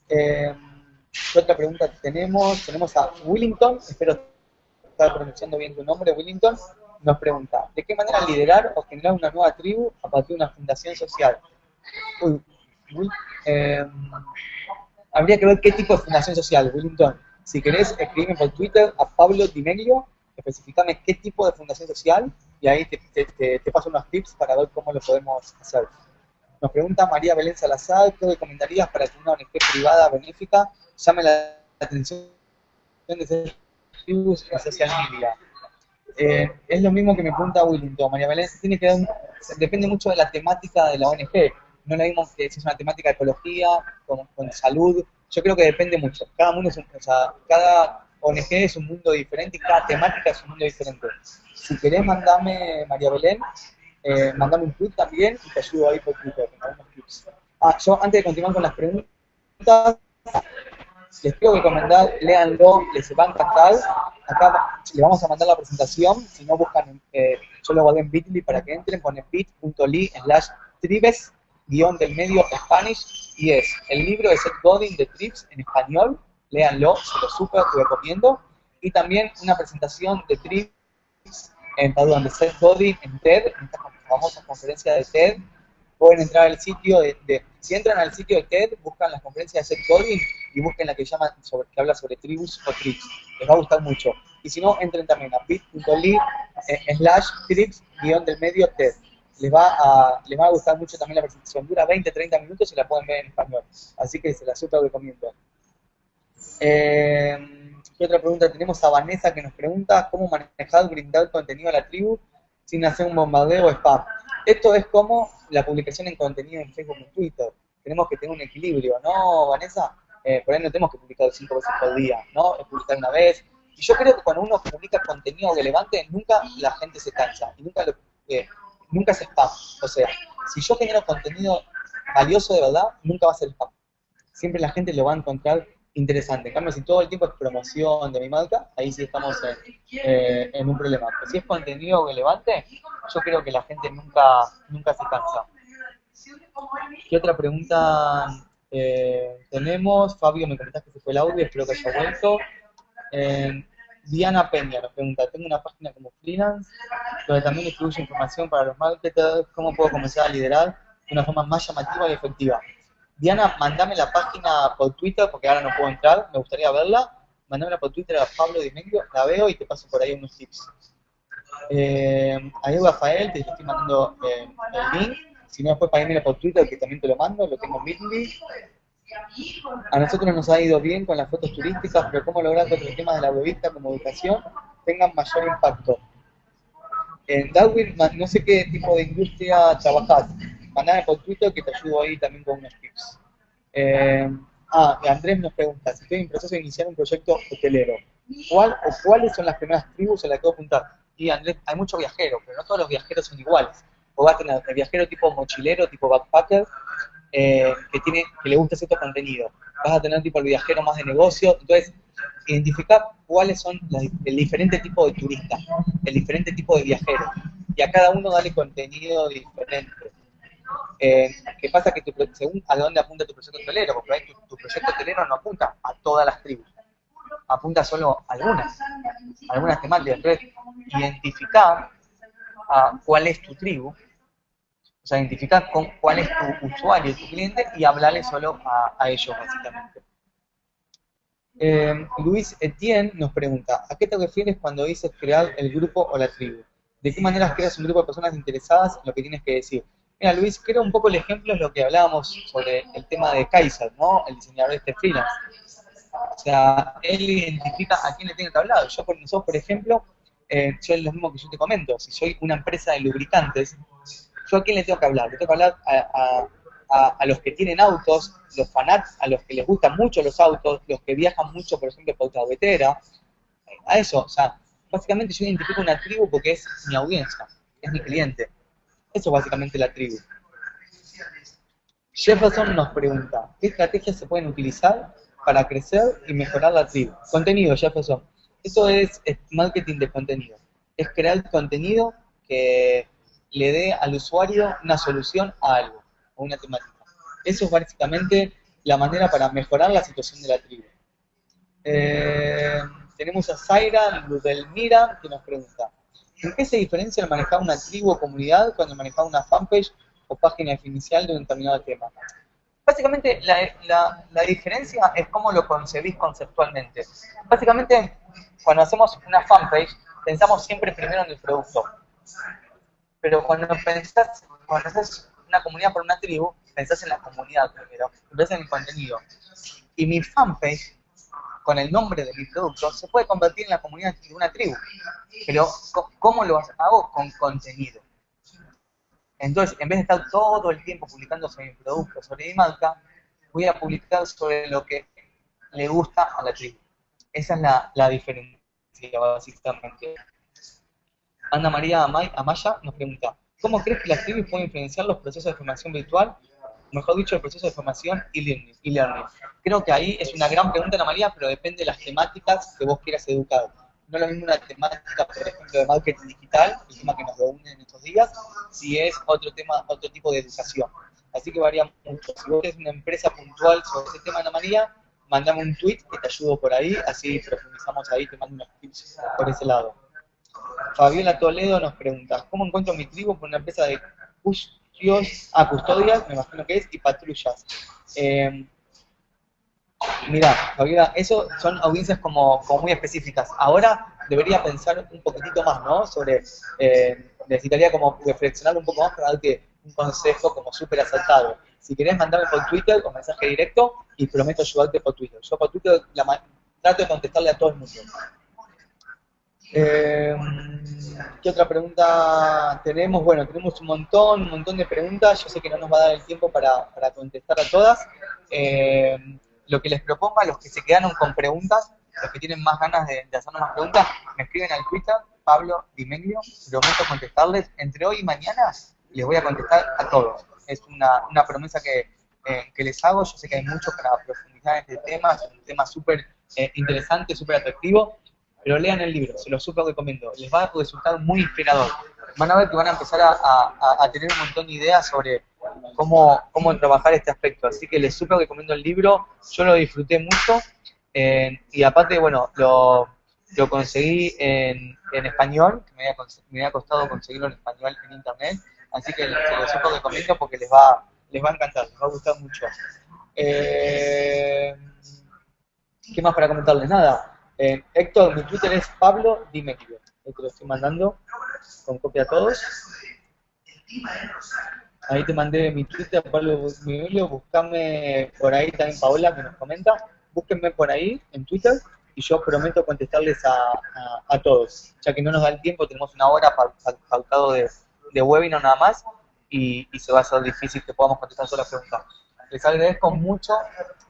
¿Qué otra pregunta tenemos? Tenemos a Willington, espero estar pronunciando bien tu nombre, Willington, nos pregunta, ¿de qué manera liderar o generar una nueva tribu a partir de una fundación social? Habría que ver qué tipo de fundación social, Willington. Si querés, escribime por Twitter a Pablo Di Meglio, especificame qué tipo de fundación social y ahí te paso unos tips para ver cómo lo podemos hacer. Nos pregunta María Belén Salazar, ¿qué recomendarías para que una ONG privada benéfica llame la atención de ser tribus en social media? Es lo mismo que me pregunta Willington. María Belén, depende mucho de la temática de la ONG. No lo mismo que si es una temática de ecología, con salud. Yo creo que depende mucho. Cada ONG es un mundo diferente y cada temática es un mundo diferente. Si querés, mandame, María Belén, mandame un tweet también y te ayudo ahí por Twitter. Yo antes de continuar con las preguntas, les quiero recomendar, léanlo, les va a encantar. Acá les vamos a mandar la presentación, si no buscan, yo lo guardé en Bitly para que entren, ponen bit.ly/tribes, _del medio Spanish, y es el libro de Seth Godin de Tribes en español, léanlo, se lo súper recomiendo, y también una presentación de Tribes, de Seth Godin en TED, en esta famosa conferencia de TED. Pueden entrar al sitio si entran al sitio de TED, buscan las conferencias de Seth Godin y busquen la que que habla sobre tribus o tribes. Les va a gustar mucho. Y si no, entren también a bit.ly/tribes _del medio TED. Les va a gustar mucho también la presentación. Dura 20-30 minutos y la pueden ver en español. Así que se la súper recomiendo. ¿Qué otra pregunta tenemos? A Vanessa que nos pregunta cómo manejar, brindar contenido a la tribu sin hacer un bombardeo o spam. Esto es como la publicación en contenido en Facebook y Twitter. Tenemos que tener un equilibrio, ¿no, Vanessa? Por ahí no tenemos que publicar 5 veces por día, ¿no? Es publicar una vez. Y yo creo que cuando uno publica contenido relevante, nunca la gente se cansa y nunca se spam. O sea, si yo genero contenido valioso de verdad, nunca va a ser spam. Siempre la gente lo va a encontrar interesante. En cambio, si todo el tiempo es promoción de mi marca, ahí sí estamos en un problema. Pero si es contenido relevante, yo creo que la gente nunca se cansa. ¿Qué otra pregunta tenemos? Fabio, me comentaste que se fue el audio, espero que haya vuelto. Diana Peña nos pregunta, tengo una página como freelance, donde también distribuye información para los marketers, ¿cómo puedo comenzar a liderar de una forma más llamativa y efectiva? Diana, mandame la página por Twitter, porque ahora no puedo entrar, me gustaría verla. Mandámela por Twitter a Pablo Di Meglio, la veo y te paso por ahí unos tips. Ahí Rafael, te estoy mandando el link. Si no, después págame por Twitter, que también te lo mando, lo tengo en Bitly. A nosotros nos ha ido bien con las fotos turísticas, pero ¿cómo lograr que otros temas de la revista como educación tengan mayor impacto? En Darwin, no sé qué tipo de industria trabajás. Mandame por Twitter que te ayudo ahí también con unos tips. Andrés nos pregunta, si estoy en proceso de iniciar un proyecto hotelero, ¿cuáles son las primeras tribus a las que voy a apuntar? Y Andrés, hay muchos viajeros, pero no todos los viajeros son iguales. O vas a tener el viajero tipo mochilero, tipo backpacker, que le gusta cierto contenido. Vas a tener tipo el viajero más de negocio. Entonces, identificar cuáles son el diferente tipo de turista, el diferente tipo de viajero. Y a cada uno darle contenido diferente. ¿Qué pasa? Que según a dónde apunta tu proyecto hotelero, porque ahí tu proyecto hotelero no apunta a todas las tribus, apunta solo a algunas temáticas. Entonces, identificar cuál es tu tribu, o sea, identificar cuál es tu usuario, tu cliente, y hablarle solo a ellos, básicamente. Luis Etienne nos pregunta, ¿a qué te refieres cuando dices crear el grupo o la tribu? ¿De qué maneras creas un grupo de personas interesadas en lo que tienes que decir? Mira, Luis, creo un poco el ejemplo es lo que hablábamos sobre el tema de Kaiser, ¿no? El diseñador de este freelance. O sea, él identifica a quién le tiene que hablar. Nosotros, por ejemplo, yo es lo mismo que yo te comento, si soy una empresa de lubricantes, ¿yo a quién le tengo que hablar? Le tengo que hablar a los que tienen autos, los fanats, a los que les gustan mucho los autos, los que viajan mucho, por ejemplo, por carretera, a eso. O sea, básicamente yo identifico una tribu porque es mi audiencia, es mi cliente. Eso es básicamente la tribu. Jefferson nos pregunta, ¿qué estrategias se pueden utilizar para crecer y mejorar la tribu? Contenido, Jefferson. Eso es marketing de contenido. Es crear contenido que le dé al usuario una solución a algo, o una temática. Eso es básicamente la manera para mejorar la situación de la tribu. Tenemos a Zaira Ludelmira que nos pregunta, ¿en qué se diferencia el manejar una tribu o comunidad cuando manejar una fanpage o página inicial de un determinado tema? Básicamente la diferencia es cómo lo concebís conceptualmente. Básicamente, cuando hacemos una fanpage, pensamos siempre primero en el producto. Pero cuando haces una comunidad por una tribu, pensás en la comunidad primero, pensás en el contenido. Y mi fanpage, con el nombre de mi producto, se puede convertir en la comunidad de una tribu. Pero, ¿cómo lo hago? Con contenido. Entonces, en vez de estar todo el tiempo publicando sobre mi producto, sobre mi marca, voy a publicar sobre lo que le gusta a la tribu. Esa es la diferencia, básicamente. Ana María Amaya nos pregunta, ¿cómo crees que las tribus pueden influenciar los procesos de formación virtual? Mejor dicho, el proceso de formación y learning. Creo que ahí es una gran pregunta, Ana María, pero depende de las temáticas que vos quieras educar. No es lo mismo una temática, por ejemplo, de marketing digital, el tema que nos reúne en estos días, si es otro tipo de educación. Así que varía mucho. Si vos tenés una empresa puntual sobre ese tema, Ana María, mandame un tweet que te ayudo por ahí, así profundizamos ahí, te mando unos tips por ese lado. Fabiola Toledo nos pregunta, ¿cómo encuentro mi tribu por una empresa de custodias, me imagino que es, y patrullas? Mira, Fabiola, eso son audiencias como muy específicas. Ahora debería pensar un poquitito más, ¿no? Necesitaría como reflexionar un poco más para darte un consejo como súper acertado. Si querés mandarme por Twitter o mensaje directo, y prometo ayudarte por Twitter. Yo por Twitter trato de contestarle a todo el mundo. ¿Qué otra pregunta tenemos? Bueno, tenemos un montón de preguntas. Yo sé que no nos va a dar el tiempo para contestar a todas. Lo que les propongo a los que se quedaron con preguntas, los que tienen más ganas de hacernos más preguntas, me escriben al Twitter, Pablo Dimeglio, prometo contestarles. Entre hoy y mañana les voy a contestar a todos. Es una promesa que les hago. Yo sé que hay mucho para profundizar en este tema, es un tema súper interesante, súper atractivo. Pero lean el libro, se lo súper recomiendo. Les va a resultar muy inspirador. Van a ver que van a empezar a tener un montón de ideas sobre cómo trabajar este aspecto. Así que les súper recomiendo el libro. Yo lo disfruté mucho. Y aparte, bueno, lo conseguí en español, que me había costado conseguirlo en español en internet. Así que se lo súper recomiendo porque les va a encantar, les va a gustar mucho. ¿Qué más para comentarles? Nada. Héctor, mi Twitter es Pablo Dimeglio. Te lo estoy mandando. con copia a todos. Ahí te mandé mi Twitter, Pablo Miguelio, buscame por ahí también Paola que nos comenta, búsquenme por ahí en Twitter y yo prometo contestarles a todos, ya que no nos da el tiempo, tenemos una hora pautado de webinar nada más y se va a hacer difícil que podamos contestar todas las preguntas. Les agradezco mucho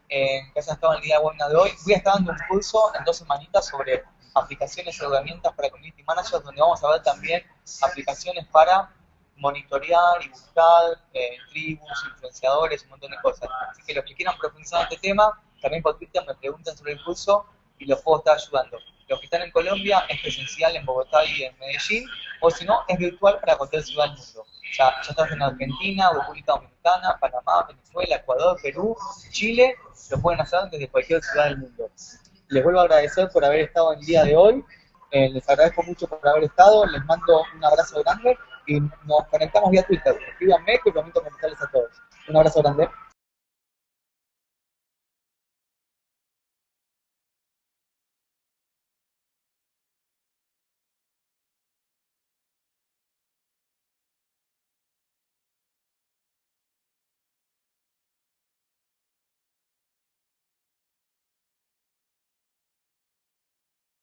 que hayan estado en el día de webinar de hoy. Voy a estar dando un curso en 2 semanitas sobre aplicaciones y herramientas para Community Managers, donde vamos a ver también aplicaciones para monitorear y buscar tribus, influenciadores, un montón de cosas. Así que los que quieran profundizar en este tema, también por Twitter me preguntan sobre el curso y los puedo estar ayudando. Los que están en Colombia es presencial en Bogotá y en Medellín, o si no, es virtual para cualquier ciudad del mundo. Ya estás en Argentina, República Dominicana, Panamá, Venezuela, Ecuador, Perú, Chile, lo pueden hacer desde cualquier ciudad del mundo. Les vuelvo a agradecer por haber estado en el día de hoy. Les agradezco mucho por haber estado, les mando un abrazo grande y nos conectamos vía Twitter. Escríbanme que prometo contestarles a todos. Un abrazo grande.